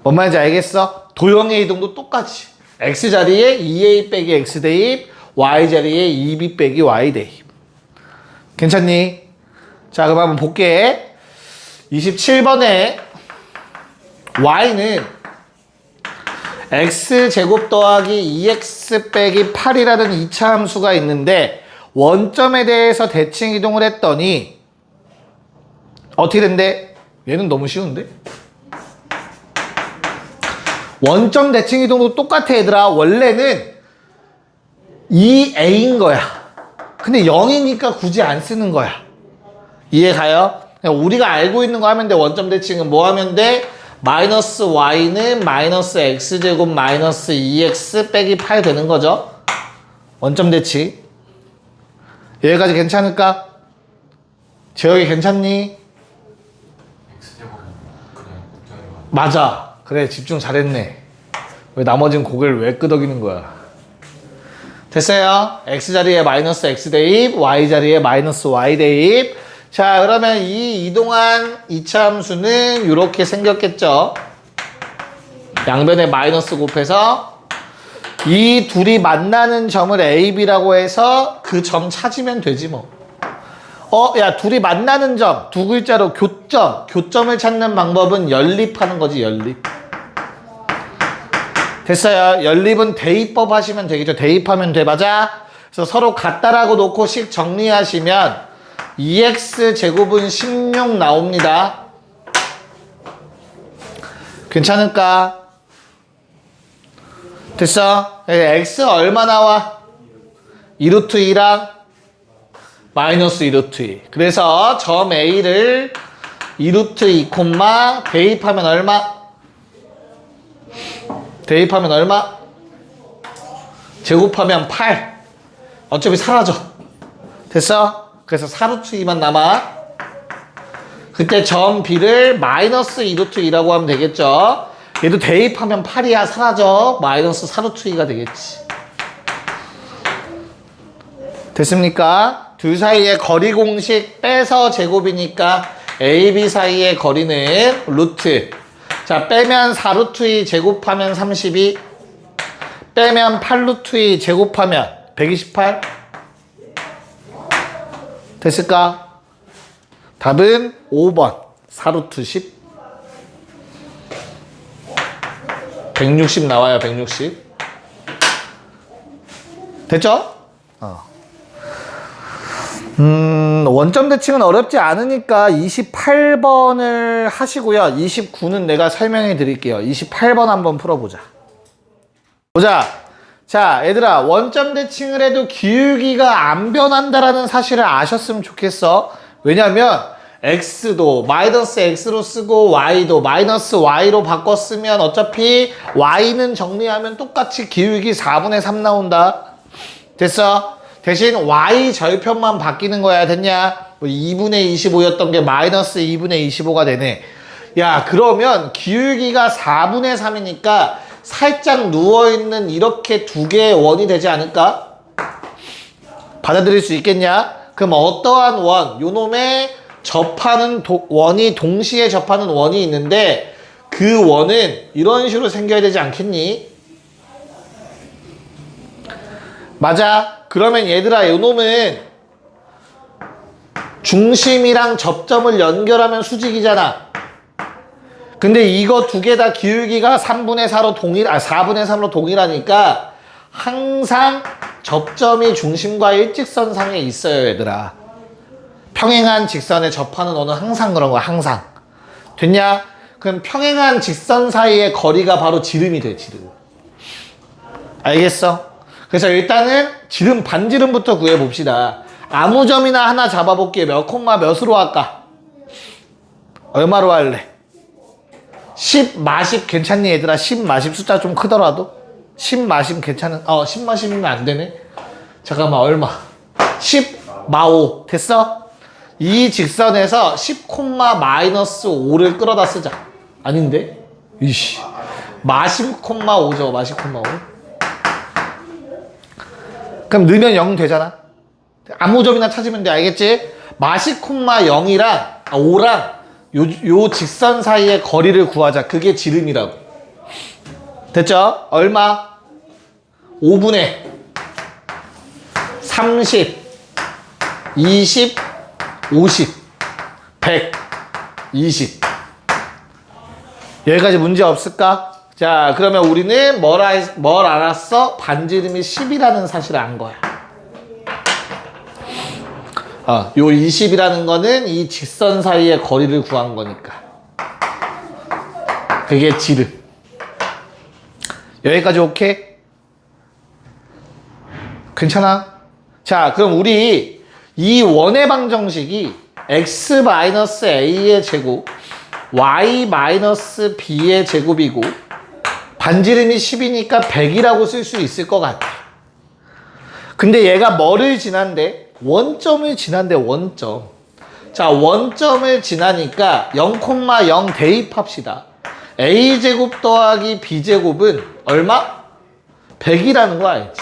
뭔 말인지 알겠어? 도형의 이동도 똑같이. x 자리에 2a 빼기 x 대입, y 자리에 2b 빼기 y 대입. 괜찮니? 자, 그럼 한번 볼게. 27번에 y는 x제곱 더하기 2x 빼기 8이라는 2차 함수가 있는데 원점에 대해서 대칭 이동을 했더니 어떻게 된대? 얘는 너무 쉬운데? 원점 대칭 이동도 똑같아, 얘들아. 원래는 2a인 거야. 근데 0이니까 굳이 안 쓰는 거야. 이해 가요? 그냥 우리가 알고 있는 거 하면 돼. 원점 대칭은 뭐 하면 돼? 마이너스 y는 마이너스 x제곱 마이너스 2x 빼기 8 되는 거죠. 원점 대칭. 여기까지 괜찮을까? 재혁이 괜찮니? 맞아. 그래, 집중 잘했네. 왜 나머진 고개를 왜 끄덕이는 거야? 됐어요? x 자리에 마이너스 x 대입, y 자리에 마이너스 y 대입. 자, 그러면 이 이동한 2차 함수는 이렇게 생겼겠죠? 양변에 마이너스 곱해서 이 둘이 만나는 점을 a, b라고 해서 그 점 찾으면 되지 뭐. 야, 둘이 만나는 점, 두 글자로 교점. 교점을 찾는 방법은 연립하는 거지, 연립. 됐어요. 연립은 대입법 하시면 되겠죠. 대입하면 돼, 맞아? 그래서 서로 같다라고 놓고 식 정리하시면 2x 제곱은 16 나옵니다. 괜찮을까? 됐어? x 얼마 나와? 2루트 2랑 마이너스 2루트 2. 그래서 점 a를 2루트 2, 대입하면 얼마? 대입하면 얼마? 제곱하면 8. 어차피 사라져. 됐어? 그래서 4루트 2만 남아. 그때 점 b를 마이너스 2루트 2라고 하면 되겠죠. 얘도 대입하면 8이야. 사라져. 마이너스 4루트 2가 되겠지. 됐습니까? 둘 사이의 거리 공식 빼서 제곱이니까 a, b 사이의 거리는 루트. 자, 빼면 4루트 2 제곱하면 32. 빼면 8루트 2 제곱하면 128. 됐을까? 답은 5번. 4루트 10. 160 나와요, 160. 됐죠? 원점 대칭은 어렵지 않으니까 28번을 하시고요. 29는 내가 설명해 드릴게요. 28번 한번 풀어보자. 보자. 자, 얘들아, 원점 대칭을 해도 기울기가 안 변한다라는 사실을 아셨으면 좋겠어. 왜냐면 x도 마이너스 x로 쓰고 y도 마이너스 y로 바꿨으면 어차피 y는 정리하면 똑같이 기울기 4분의 3 나온다. 됐어? 대신 y 절편만 바뀌는 거야. 됐냐? 뭐 2분의 25였던 게 마이너스 2분의 25가 되네. 야, 그러면 기울기가 4분의 3이니까 살짝 누워있는 이렇게 두 개의 원이 되지 않을까? 받아들일 수 있겠냐? 그럼 어떠한 원? 요 놈의 접하는 원이 동시에 접하는 원이 있는데 그 원은 이런 식으로 생겨야 되지 않겠니? 맞아. 그러면 얘들아, 요놈은 중심이랑 접점을 연결하면 수직이잖아. 근데 이거 두 개 다 기울기가 3분의 4로 4분의 3으로 동일하니까 항상 접점이 중심과 일직선상에 있어요, 얘들아. 평행한 직선에 접하는 원은 항상 그런 거야, 항상. 됐냐? 그럼 평행한 직선 사이의 거리가 바로 지름이 돼, 지름. 알겠어? 그래서 일단은 지름, 반지름부터 구해봅시다. 아무 점이나 하나 잡아볼게. 몇 콤마 몇으로 할까? 얼마로 할래? 10, 마십 괜찮니, 얘들아? 10, 마십 숫자 좀 크더라도? 10, 마십 괜찮은, 10, 마십이면 안 되네? 잠깐만, 얼마? 10, 마오. 됐어? 이 직선에서 10, 마이너스 5를 끌어다 쓰자. 아닌데? 이씨. 마십, 5죠. 마십, 5. 그럼 넣으면 0 되잖아? 아무 점이나 찾으면 돼. 알겠지? 마십, 0이랑, 5랑 요 직선 사이의 거리를 구하자. 그게 지름이라고. 됐죠? 얼마? 5분의 30, 20, 50, 100, 20. 여기까지 문제 없을까? 자, 그러면 우리는 뭘 알았어? 반지름이 10이라는 사실을 안 거야. 요 20이라는 거는 이 직선 사이의 거리를 구한 거니까. 그게 지름. 여기까지 오케이? 괜찮아? 자, 그럼 우리 이 원의 방정식이 x-a의 제곱, y-b의 제곱이고 반지름이 10이니까 100이라고 쓸 수 있을 것 같아. 근데 얘가 뭐를 지난대? 원점을 지난대, 원점. 자, 원점을 지나니까 0,0 대입합시다. a제곱 더하기 b제곱은 얼마? 100이라는 거 알지?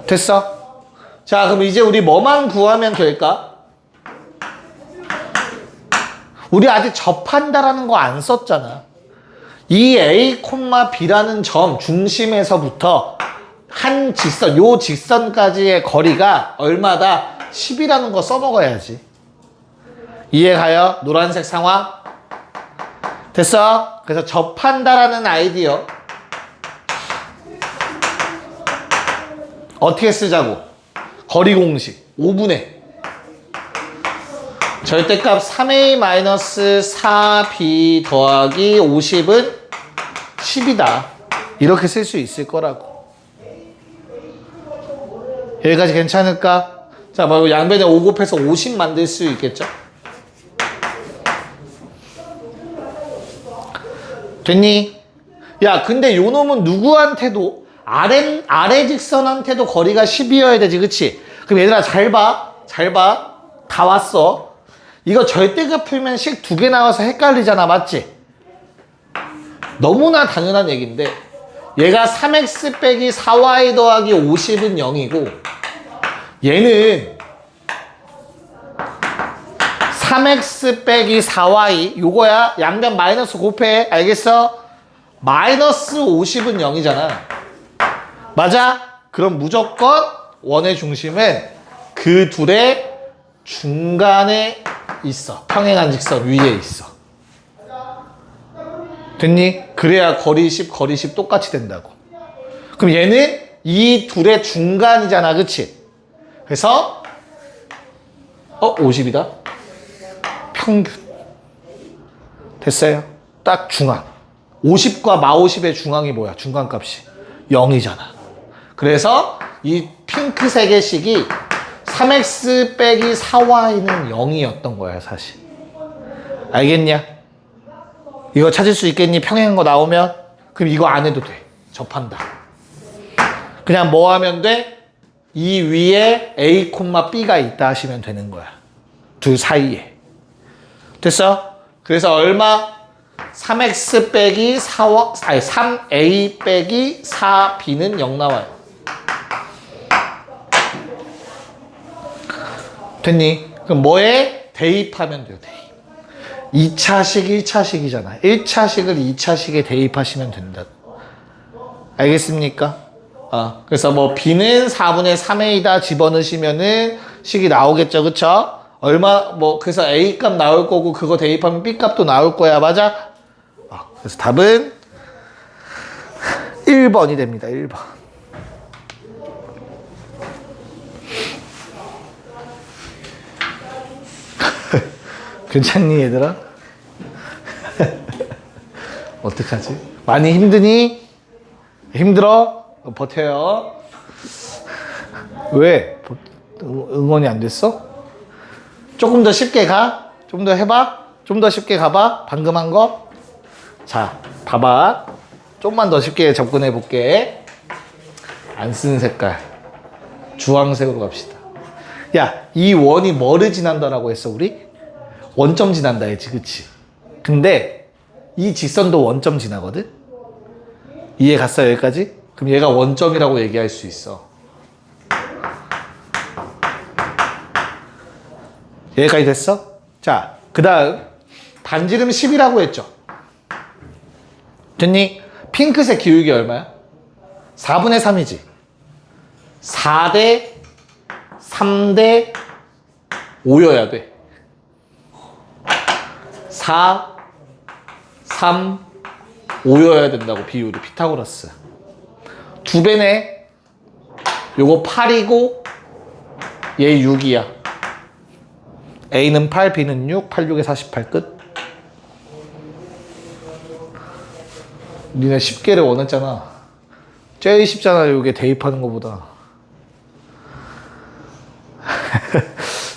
됐어? 자, 그럼 이제 우리 뭐만 구하면 될까? 우리 아직 접한다라는 거 안 썼잖아. 이 a, b라는 점 중심에서부터 한 직선, 요 직선까지의 거리가 얼마다? 10이라는 거 써먹어야지. 이해가요? 노란색 상황? 됐어? 그래서 접한다라는 아이디어 어떻게 쓰자고? 거리 공식 5분의 절대값 3a-4b 더하기 50은 10이다. 이렇게 쓸 수 있을 거라고. 여기까지 괜찮을까? 자, 뭐 양변에 5 곱해서 50 만들 수 있겠죠? 됐니? 야, 근데 요 놈은 누구한테도 아래 직선한테도 거리가 10이어야 되지, 그치? 그럼 얘들아 잘 봐. 잘 봐. 다 왔어. 이거 절대값 풀면 식 2개 나와서 헷갈리잖아, 맞지? 너무나 당연한 얘기인데 얘가 3x 빼기 4y 더하기 50은 0이고 얘는 3x 빼기 4y 요거야. 양변 마이너스 곱해. 알겠어? 마이너스 50은 0이잖아. 맞아? 그럼 무조건 원의 중심은 그 둘의 중간에 있어. 평행한 직선 위에 있어. 됐니? 그래야 거리 10, 거리 10 똑같이 된다고. 그럼 얘는 이 둘의 중간이잖아. 그치? 그래서 50이다. 평균. 됐어요? 딱 중앙. 50과 마50의 중앙이 뭐야? 중간값이 0이잖아. 그래서 이 핑크색의 식이 3x 빼기 4y는 0이었던 거야, 사실. 알겠냐? 이거 찾을 수 있겠니? 평행한 거 나오면? 그럼 이거 안 해도 돼. 접한다. 그냥 뭐 하면 돼? 이 위에 a, b가 있다 하시면 되는 거야. 둘 사이에. 됐어? 그래서 얼마? 3x 빼기 3a 빼기 4b는 0 나와요. 됐니? 그럼 뭐에 대입하면 돼요. 대입. 2차식 1차식이잖아. 1차식을 2차식에 대입하시면 된다. 알겠습니까? 그래서 뭐 B는 4분의 3A다 집어넣으시면은 식이 나오겠죠. 그쵸? 그래서 A 값 나올 거고 그거 대입하면 B 값도 나올 거야. 맞아? 그래서 답은 1번이 됩니다. 1번. 괜찮니 얘들아? 어떡하지? 많이 힘드니? 힘들어? 버텨요. 왜? 응원이 안 됐어? 조금 더 쉽게 가? 좀 더 해봐? 좀 더 쉽게 가봐? 방금 한 거? 자, 봐봐. 좀만 더 쉽게 접근해 볼게. 안 쓰는 색깔. 주황색으로 갑시다. 야, 이 원이 뭐를 지난다라고 했어, 우리? 원점 지난다 했지, 그치? 근데 이 직선도 원점 지나거든? 이해 갔어, 여기까지? 그럼 얘가 원점이라고 얘기할 수 있어. 여기까지 됐어? 자, 그 다음 반지름 10이라고 했죠? 됐니? 핑크색 기울기 얼마야? 4분의 3이지. 4대 3대 5여야 돼. 4, 3, 5여야 된다고 비율이. 피타고라스. 2배네. 요거 8이고 얘 6이야. A는 8, B는 6, 8, 6에 48 끝. 니네 10개를 원했잖아. 제일 쉽잖아, 요게 대입하는 것보다.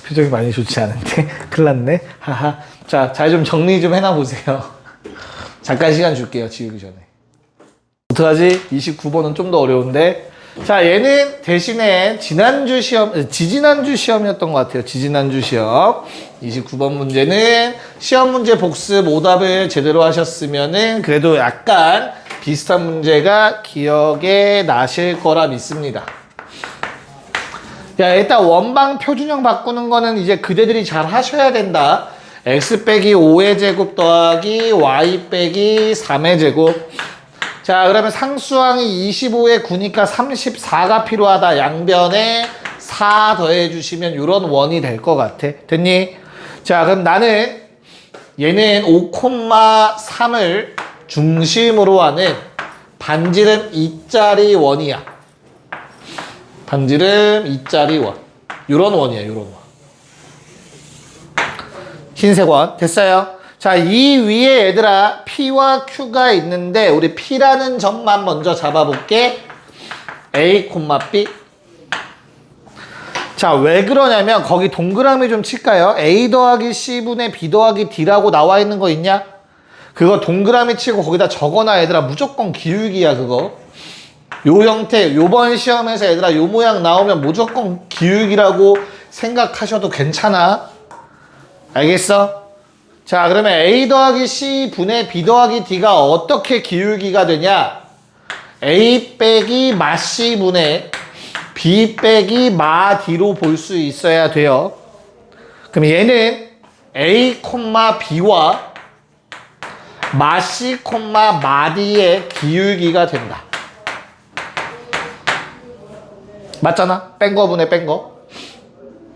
표정이 많이 좋지 않은데? 큰일 났네. 하하. 자, 잘 좀 정리 좀 해놔보세요. 잠깐 시간 줄게요, 지우기 전에. 어떡하지? 29번은 좀 더 어려운데. 자, 얘는 대신에 지지난주 시험이었던 것 같아요. 지지난주 시험. 29번 문제는 시험 문제 복습 오답을 제대로 하셨으면은 그래도 약간 비슷한 문제가 기억에 나실 거라 믿습니다. 야, 일단 원방 표준형 바꾸는 거는 이제 그대들이 잘 하셔야 된다. x 빼기 5의 제곱 더하기 y 빼기 3의 제곱. 자, 그러면 상수항이 25에 9니까 34가 필요하다. 양변에 4 더해주시면 이런 원이 될 것 같아. 됐니? 자, 그럼 나는 얘는 5,3을 중심으로 하는 반지름 2짜리 원이야. 반지름 2짜리 원. 요런 원이야, 요런 원. 흰색 원. 됐어요? 자, 이 위에 얘들아 P와 Q가 있는데 우리 P라는 점만 먼저 잡아볼게. A, B. 자, 왜 그러냐면 거기 동그라미 좀 칠까요? A 더하기 C분의 B 더하기 D라고 나와 있는 거 있냐? 그거 동그라미 치고 거기다 적어놔. 얘들아 무조건 기울기야 그거. 요 형태, 요번 시험에서 얘들아 요 모양 나오면 무조건 기울기라고 생각하셔도 괜찮아. 알겠어? 자, 그러면 A 더하기 C 분의 B 더하기 D가 어떻게 기울기가 되냐? A 빼기 마 C 분의 B 빼기 마 D로 볼 수 있어야 돼요. 그럼 얘는 A, B와 마 C, 마 D의 기울기가 된다. 맞잖아? 뺀 거 분의 뺀 거.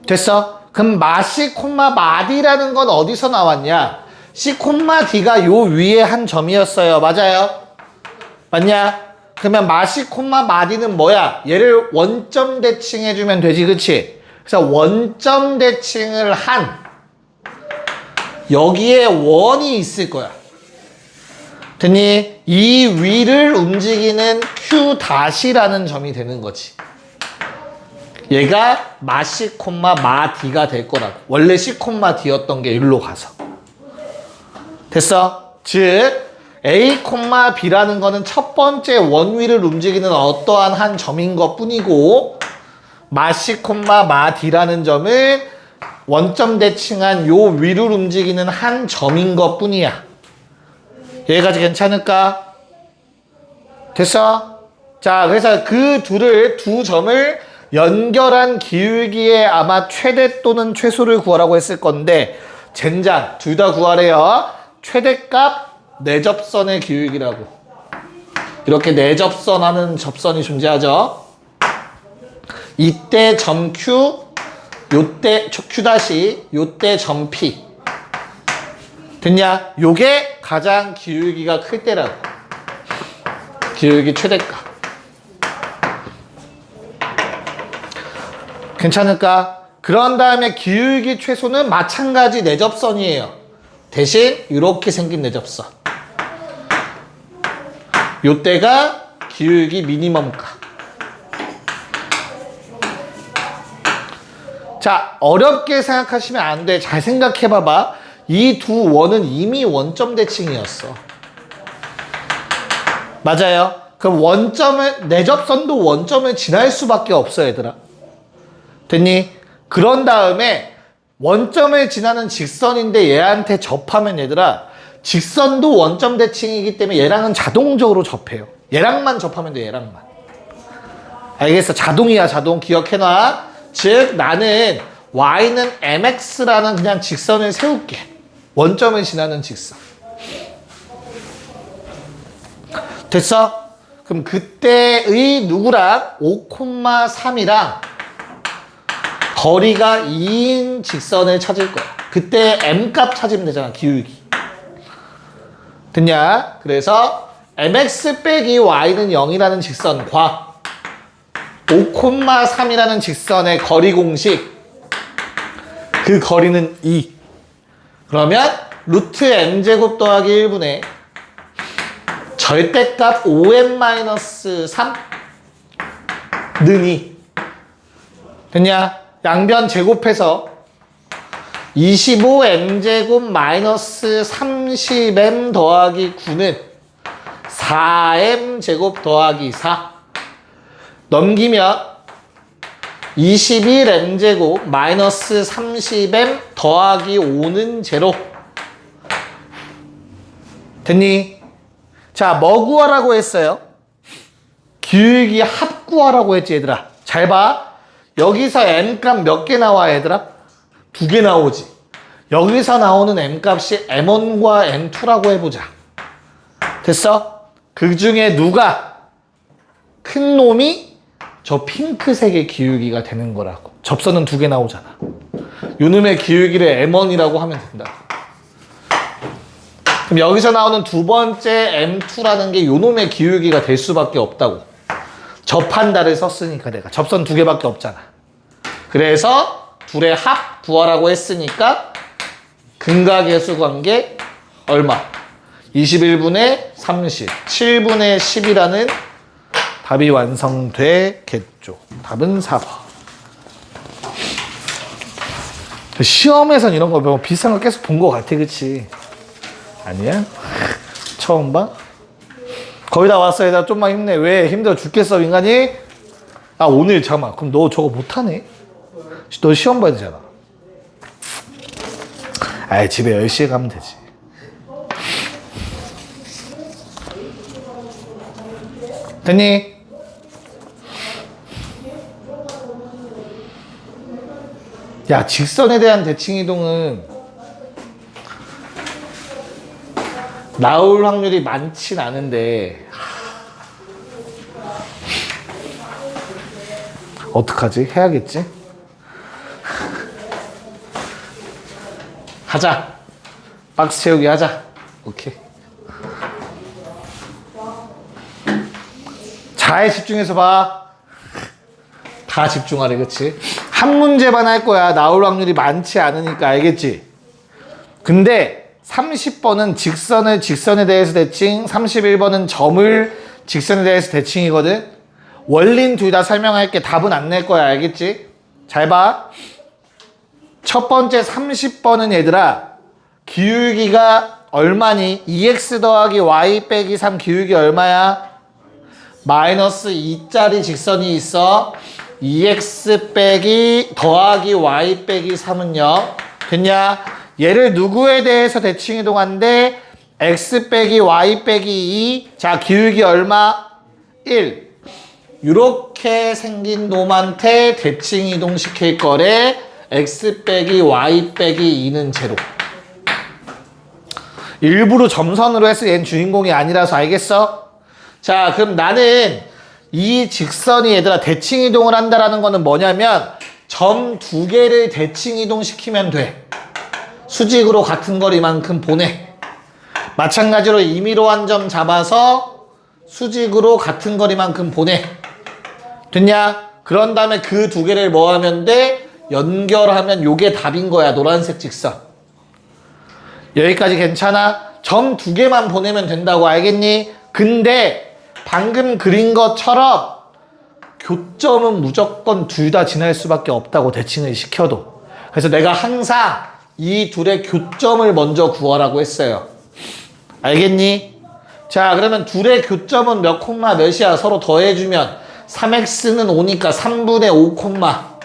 됐어? 그럼 마 C, 마 D라는 건 어디서 나왔냐? C, D가 요 위에 한 점이었어요. 맞아요? 맞냐? 그러면 마 C, 마 D는 뭐야? 얘를 원점 대칭해주면 되지, 그치? 그래서 원점 대칭을 한 여기에 원이 있을 거야. 됐니? 이 위를 움직이는 Q-라는 점이 되는 거지. 얘가 마 C, 마 D가 될 거라고. 원래 C, D였던 게 일로 가서. 됐어? 즉 A, B라는 거는 첫 번째 원 위를 움직이는 어떠한 한 점인 것 뿐이고 마 C, 마 D라는 점은 원점 대칭한 요 위를 움직이는 한 점인 것 뿐이야. 여기까지 괜찮을까? 됐어? 자, 그래서 그 두 점을 연결한 기울기의 아마 최대 또는 최소를 구하라고 했을 건데 젠장 둘 다 구하래요. 최대값 내접선의 기울기라고. 이렇게 내접선하는 접선이 존재하죠. 이때 점 Q, 요때 Q 다시, 요때 점 P. 됐냐? 요게 가장 기울기가 클 때라고. 기울기 최대값. 괜찮을까? 그런 다음에 기울기 최소는 마찬가지 내접선이에요. 대신 이렇게 생긴 내접선. 요때가 기울기 미니멈값. 자, 어렵게 생각하시면 안 돼. 잘 생각해봐봐. 이 두 원은 이미 원점 대칭이었어. 맞아요. 그럼 원점을, 내접선도 원점을 지날 수밖에 없어, 얘들아. 됐니? 그런 다음에 원점을 지나는 직선인데 얘한테 접하면 얘들아, 직선도 원점 대칭이기 때문에 얘랑은 자동적으로 접해요. 얘랑만 접하면 돼, 얘랑만. 알겠어? 자동이야, 자동. 기억해놔. 즉, 나는 y는 mx라는 그냥 직선을 세울게. 원점을 지나는 직선. 됐어? 그럼 그때의 누구랑 5,3이랑 거리가 2인 직선을 찾을 거야. 그때 m값 찾으면 되잖아, 기울기. 됐냐? 그래서 mx 빼기 y는 0이라는 직선과 5,3이라는 직선의 거리 공식, 그 거리는 2. 그러면 루트 m제곱 더하기 1분의 절대값 5m-3 는 2. 됐냐? 양변 제곱해서 25m제곱 마이너스 30m 더하기 9는 4m제곱 더하기 4. 넘기면 21m제곱 마이너스 30m 더하기 5는 제로. 됐니? 자, 뭐 구하라고 했어요? 기울기 합 구하라고 했지, 얘들아. 잘 봐. 여기서 m값 몇 개 나와, 얘들아? 2개 나오지. 여기서 나오는 m값이 m1과 m2라고 해보자. 됐어? 그 중에 누가 큰 놈이 저 핑크색의 기울기가 되는 거라고. 접선은 2개 나오잖아. 요놈의 기울기를 m1이라고 하면 된다. 그럼 여기서 나오는 두 번째 m2라는 게 요놈의 기울기가 될 수밖에 없다고. 접한다를 썼으니까 내가. 접선 2개밖에 없잖아. 그래서 둘의 합 구하라고 했으니까 근각계수 관계 얼마? 21분의 30, 7분의 10이라는 답이 완성되겠죠. 답은 4번. 시험에선 이런 거 뭐 비슷한 거 계속 본 거 같아, 그치? 아니야? 처음 봐? 거의 다 왔어. 얘들아, 좀만 힘내. 왜? 힘들어 죽겠어, 인간이? 아, 오늘 잠깐만. 그럼 너 저거 못하네? 너 시험 봐야 되잖아. 아이, 집에 10시에 가면 되지. 됐니? 야, 직선에 대한 대칭이동은 나올 확률이 많진 않은데 어떡하지? 해야겠지? 하자. 박스 채우기 하자. 오케이. 잘 집중해서 봐. 다 집중하래, 그치? 한 문제만 할 거야. 나올 확률이 많지 않으니까, 알겠지? 근데 30번은 직선을 직선에 대해서 대칭, 31번은 점을 직선에 대해서 대칭이거든? 원리는 둘 다 설명할게. 답은 안 낼 거야, 알겠지? 잘 봐. 첫 번째 30번은 얘들아, 기울기가 얼마니? 2x 더하기 y 빼기 3 기울기 얼마야? 마이너스 2짜리 직선이 있어. 2x 빼기 더하기 y 빼기 3은요. 됐냐? 얘를 누구에 대해서 대칭 이동한데 x 빼기 y 빼기 2. 자, 기울기 얼마? 1. 이렇게 생긴 놈한테 대칭 이동시킬 거래. x 빼기 y 빼기 2는 제로. 일부러 점선으로 해서 얘는 주인공이 아니라서 알겠어? 자, 그럼 나는 이 직선이 얘들아 대칭 이동을 한다라는 거는 뭐냐면 점 두 개를 대칭 이동시키면 돼. 수직으로 같은 거리만큼 보내. 마찬가지로 임의로 한 점 잡아서 수직으로 같은 거리만큼 보내. 됐냐? 그런 다음에 그 두 개를 뭐 하면 돼? 연결하면 요게 답인 거야. 노란색 직선. 여기까지 괜찮아? 점 두 개만 보내면 된다고 알겠니? 근데 방금 그린 것처럼 교점은 무조건 둘 다 지날 수밖에 없다고 대칭을 시켜도. 그래서 내가 항상 이 둘의 교점을 먼저 구하라고 했어요. 알겠니? 자, 그러면 둘의 교점은 몇 콤마 몇이야? 서로 더해주면 3x는 5니까 3분의 5 콤마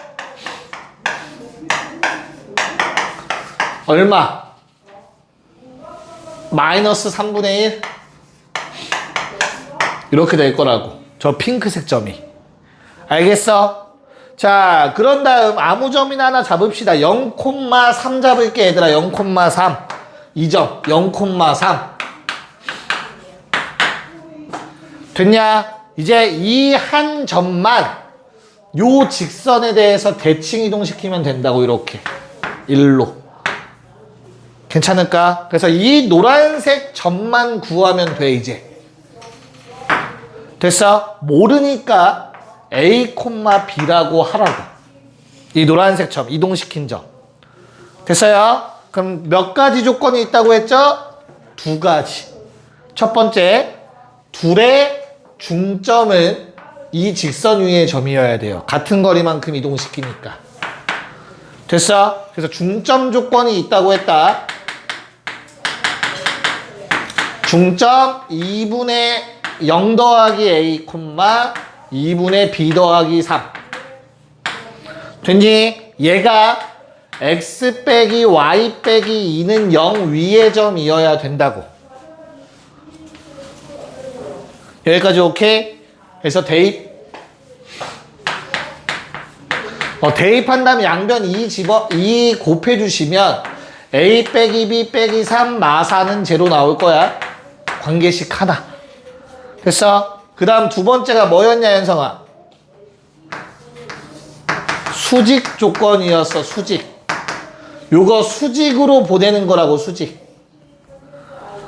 얼마? 마이너스 3분의 1? 이렇게 될 거라고. 저 핑크색 점이. 알겠어? 자, 그런 다음 아무 점이나 하나 잡읍시다. 0,3 잡을게 얘들아. 0,3. 이 점 0,3. 됐냐? 이제 이 한 점만 요 직선에 대해서 대칭 이동시키면 된다고. 이렇게 일로. 괜찮을까? 그래서 이 노란색 점만 구하면 돼. 이제 됐어? 모르니까 A, B라고 하라고. 이 노란색 점 이동시킨 점. 됐어요? 그럼 몇 가지 조건이 있다고 했죠? 두 가지. 첫 번째, 둘의 중점은 이 직선 위의 점이어야 돼요. 같은 거리만큼 이동시키니까. 됐어? 그래서 중점 조건이 있다고 했다. 중점 2분의 0 더하기 A, 2분의 B 더하기 3. 됐니? 얘가 x 빼기 y 빼기 2는 0 위의 점이어야 된다고. 여기까지 오케이? 그래서 대입. 대입한 다음에 양변 2 곱해주시면 A 빼기 B 빼기 3 마사는 제로 나올 거야. 관계식 하나. 됐어? 그 다음 두 번째가 뭐였냐, 현성아? 수직 조건이었어, 수직. 요거 수직으로 보내는 거라고, 수직.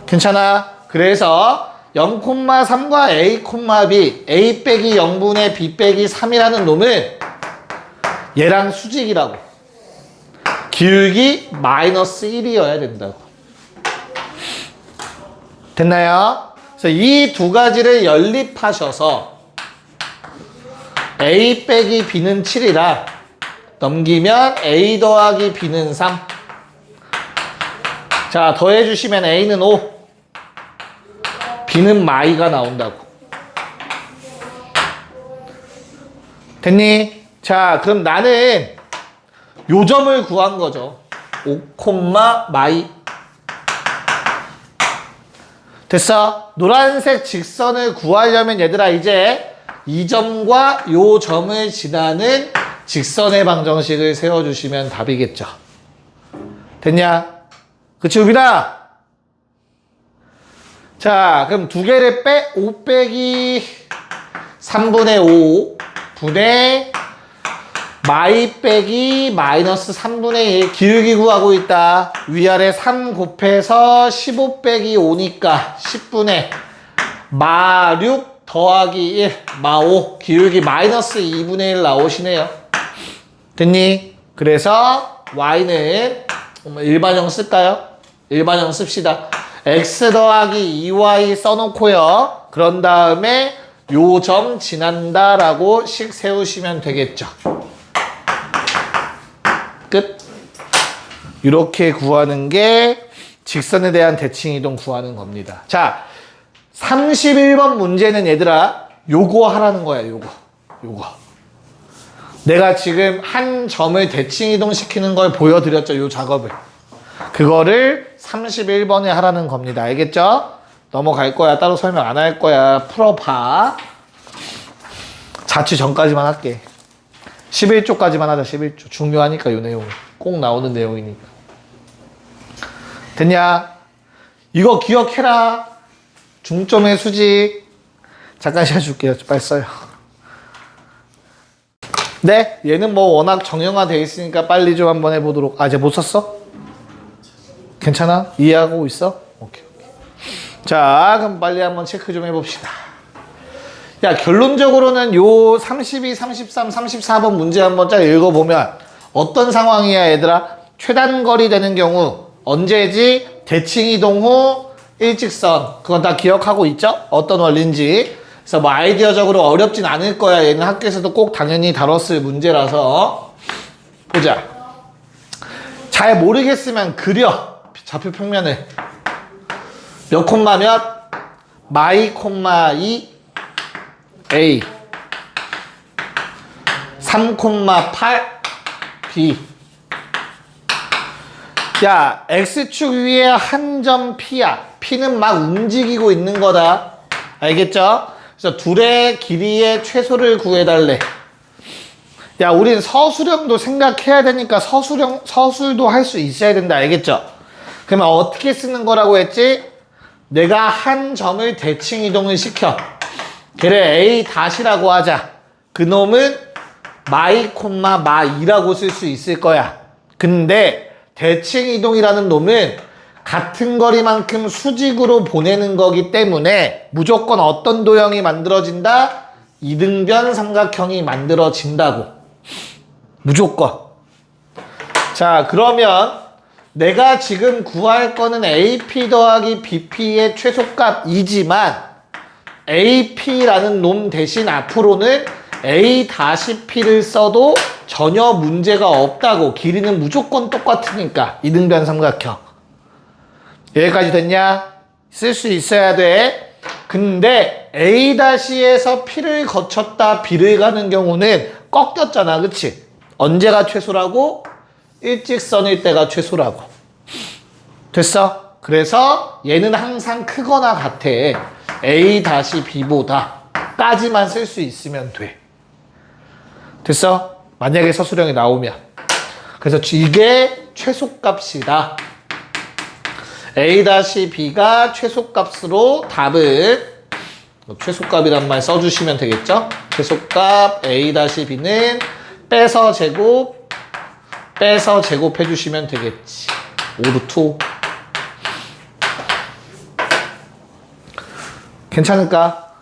괜찮아? 그래서 0,3과 A, B, A 빼기 0분의 B 빼기 3이라는 놈을 얘랑 수직이라고. 기울기 마이너스 1이어야 된다고. 됐나요? 그래서 이 두 가지를 연립하셔서 A 빼기 B는 7이라 넘기면 A 더하기 B는 3. 자, 더해주시면 A는 5, B는 마이가 나온다고. 됐니? 자, 그럼 나는 요 점을 구한 거죠. 5, 마이. 됐어? 노란색 직선을 구하려면 얘들아 이제 이 점과 요 점을 지나는 직선의 방정식을 세워주시면 답이겠죠. 됐냐? 그치, 우빈아? 자, 그럼 두 개를 5 빼기 3분의 5 분의 마이 빼기 마이너스 3분의 1 기울기 구하고 있다. 위아래 3 곱해서 15 빼기 5니까 10분의 마 6 더하기 1 마 5 기울기 마이너스 2분의 1 나오시네요. 됐니? 그래서 y는 일반형 쓸까요? 일반형 씁시다. x 더하기 2y 써놓고요. 그런 다음에 요 점 지난다라고 식 세우시면 되겠죠. 끝. 이렇게 구하는 게 직선에 대한 대칭 이동 구하는 겁니다. 자, 31번 문제는 얘들아 요거 하라는 거야. 요거. 내가 지금 한 점을 대칭 이동시키는 걸 보여드렸죠. 요 작업을. 그거를 31번에 하라는 겁니다. 알겠죠? 넘어갈 거야. 따로 설명 안 할 거야. 풀어봐. 자취 전까지만 할게. 11조까지만 하자. 11조. 중요하니까 이 내용은. 꼭 나오는 내용이니까. 됐냐? 이거 기억해라. 중점의 수직. 잠깐 시간 줄게요. 빨리 써요. 네, 얘는 뭐 워낙 정형화되어 있으니까 빨리 좀 한번 해보도록. 아, 이제 못 썼어? 괜찮아? 이해하고 있어? 오케이. 자, 그럼 빨리 한번 체크 좀 해봅시다. 야, 결론적으로는 요 32, 33, 34번 문제 한번 쫙 읽어보면 어떤 상황이야, 얘들아? 최단거리 되는 경우 언제지? 대칭이동 후 일직선. 그건 다 기억하고 있죠? 어떤 원리인지. 그래서 뭐 아이디어적으로 어렵진 않을 거야. 얘는 학교에서도 꼭 당연히 다뤘을 문제라서. 보자. 잘 모르겠으면 그려. 좌표 평면을. 몇 콤마 몇? 마이 콤마 2 A 3 콤마 8 B. 야, X축 위에 한 점 P야. P는 막 움직이고 있는 거다. 알겠죠? 그래서 둘의 길이의 최소를 구해달래. 야, 우린 서술형도 생각해야 되니까 서술도 할 수 있어야 된다. 알겠죠? 그러면 어떻게 쓰는 거라고 했지? 내가 한 점을 대칭 이동을 시켜. 걔를 A 다시라고 하자. 그놈은 마이 콤마 마2라고 쓸 수 있을 거야. 근데 대칭 이동이라는 놈은 같은 거리만큼 수직으로 보내는 거기 때문에 무조건 어떤 도형이 만들어진다? 이등변 삼각형이 만들어진다고. 무조건. 자, 그러면 내가 지금 구할 거는 AP 더하기 BP의 최소값이지만 AP라는 놈 대신 앞으로는 A-P를 써도 전혀 문제가 없다고. 길이는 무조건 똑같으니까. 이등변 삼각형. 여기까지 됐냐? 쓸 수 있어야 돼. 근데 A-에서 P를 거쳤다 B를 가는 경우는 꺾였잖아. 그치? 언제가 최소라고? 일직선일 때가 최소라고. 됐어? 그래서 얘는 항상 크거나 같아. A-B보다 까지만 쓸 수 있으면 돼. 됐어? 만약에 서술형이 나오면. 그래서 이게 최소값이다. A-B가 최소값으로 답은 최소값이란 말 써주시면 되겠죠? 최소값 A-B는 빼서 제곱해 주시면 되겠지. 5루트 5. 괜찮을까?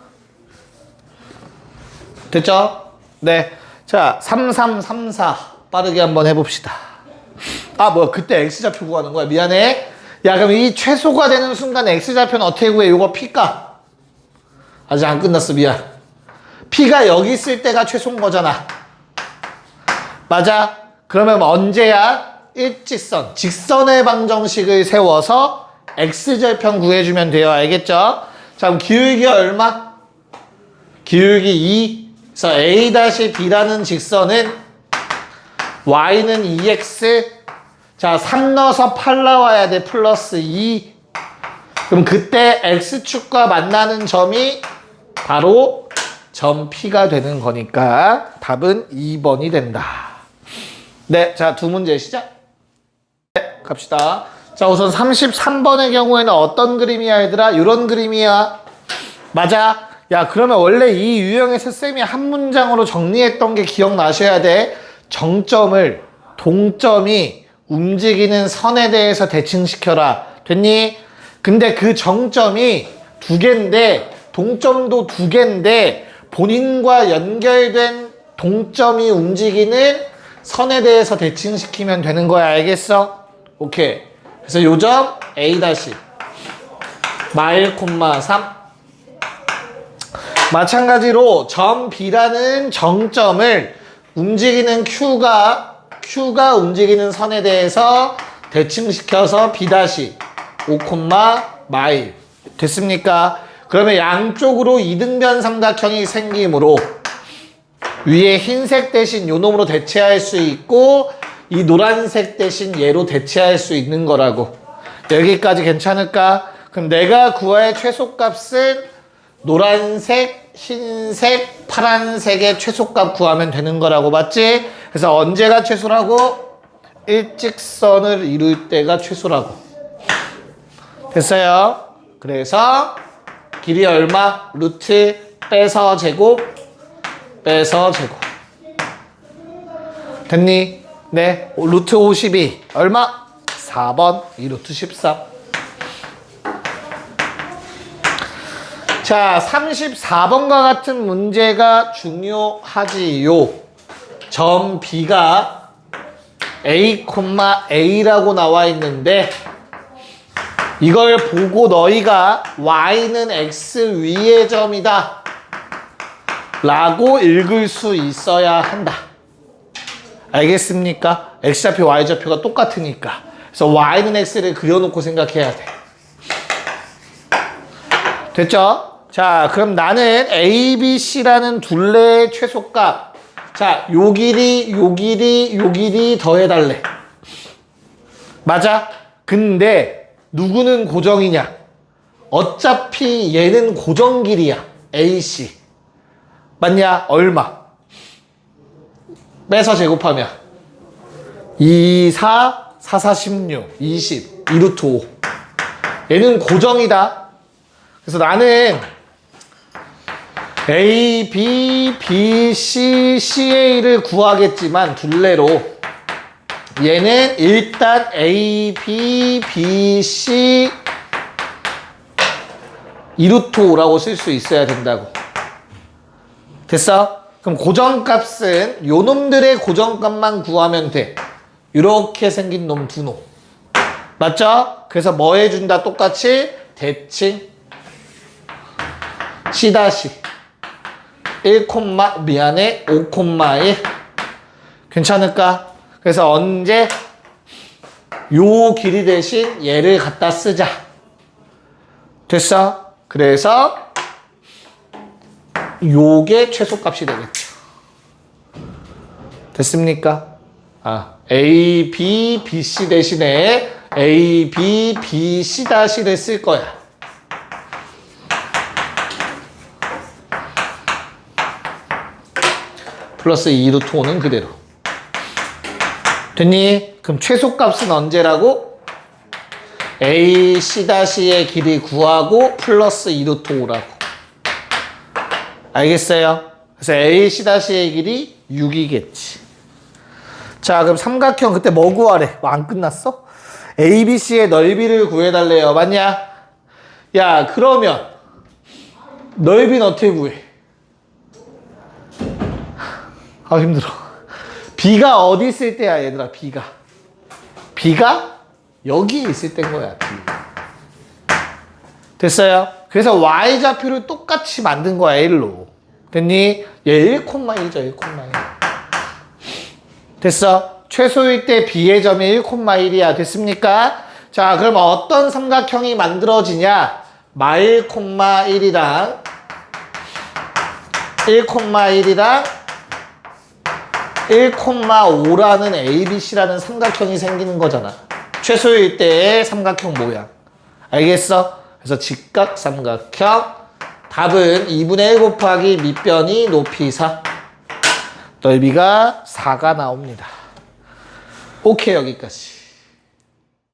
됐죠? 네. 자, 3334 빠르게 한번 해봅시다. 아, 뭐야, 그때 X좌표 구하는 거야. 미안해. 야, 그럼 이 최소가 되는 순간 X좌표는 어떻게 구해? 요거 P가 아직 안 끝났어. 미안. P가 여기 있을 때가 최소인 거잖아. 맞아? 그러면 언제야? 일직선, 직선의 방정식을 세워서 X절편 구해주면 돼요. 알겠죠? 자, 그럼 기울기 얼마? 기울기 2. 그래서 A-B라는 직선은 Y는 2X. 자, 3 넣어서 8 나와야 돼. 플러스 2. 그럼 그때 X축과 만나는 점이 바로 점 P가 되는 거니까 답은 2번이 된다. 네, 자, 두 문제 시작. 네, 갑시다. 자, 우선 33번의 경우에는 어떤 그림이야, 얘들아? 이런 그림이야. 맞아? 야, 그러면 원래 이 유형에서 쌤이 한 문장으로 정리했던 게 기억나셔야 돼. 정점을 동점이 움직이는 선에 대해서 대칭시켜라. 됐니? 근데 그 정점이 두 개인데 동점도 두 개인데 본인과 연결된 동점이 움직이는 선에 대해서 대칭시키면 되는 거야. 알겠어? 오케이. 그래서 요점 A- 마일 콤마 3. 마찬가지로 점 B라는 정점을 움직이는 Q가 움직이는 선에 대해서 대칭시켜서 B- 5 마일. 됐습니까? 그러면 양쪽으로 이등변 삼각형이 생기므로 위에 흰색 대신 요 놈으로 대체할 수 있고 이 노란색 대신 얘로 대체할 수 있는 거라고. 여기까지 괜찮을까? 그럼 내가 구할 최소값은 노란색, 흰색, 파란색의 최소값 구하면 되는 거라고, 맞지? 그래서 언제가 최소라고? 일직선을 이룰 때가 최소라고. 됐어요? 그래서 길이 얼마? 루트 빼서 제곱 빼서 제곱. 됐니? 네. 루트 52 얼마? 4번 2루트 13. 자, 34번과 같은 문제가 중요하지요. 점 B가 A, A라고 나와 있는데 이걸 보고 너희가 Y는 X 위의 점이다 라고 읽을 수 있어야 한다. 알겠습니까? X좌표, Y좌표가 똑같으니까. 그래서 Y는 X를 그려놓고 생각해야 돼. 됐죠? 자, 그럼 나는 A, B, C라는 둘레의 최소값. 자, 요 길이, 요 길이, 요 길이 더해달래. 맞아? 근데 누구는 고정이냐? 어차피 얘는 고정 길이야. AC. 맞냐? 얼마? 빼서 제곱하면 2, 4, 4, 4, 16, 20, 2루트 5. 얘는 고정이다. 그래서 나는 A, B, B, C, CA를 구하겠지만 둘레로 얘는 일단 A, B, B, C 2루트 5라고 쓸 수 있어야 된다고. 됐어? 그럼 고정값은 요 놈들의 고정값만 구하면 돼. 이렇게 생긴 놈 두 놈. 맞죠? 그래서 뭐 해준다? 똑같이 대칭 C' 1, 미안해 5,1 괜찮을까? 그래서 언제 요 길이 대신 얘를 갖다 쓰자. 됐어? 그래서 요게 최소값이 되겠죠. 됐습니까? A, B, B, C 대신에 A, B, B, C'를 쓸 거야. 플러스 2루트 5는 그대로. 됐니? 그럼 최소값은 언제라고? A, C'의 길이 구하고 플러스 2루트 5라고. 알겠어요? 그래서 A, C'의 길이 6이겠지. 자, 그럼 삼각형 그때 뭐 구하래? 뭐 안 끝났어? A, B, C의 넓이를 구해달래요. 맞냐? 야, 그러면 넓이는 어떻게 구해? 힘들어. B가 어디 있을 때야, 얘들아, B가. B가 여기 있을 때인 거야, B. 됐어요? 그래서 Y좌표를 똑같이 만든 거야, 1로. 됐니? 얘 1,1이죠, 1,1. 됐어? 최소일 때 B의 점이 1,1이야. 됐습니까? 자, 그럼 어떤 삼각형이 만들어지냐? 마 1,1이랑 1,1이랑 1,5라는 ABC라는 삼각형이 생기는 거잖아. 최소일 때의 삼각형 모양. 알겠어? 그래서 직각삼각형 답은 2분의 1 곱하기 밑변이 높이 4 넓이가 4가 나옵니다. 오케이, 여기까지.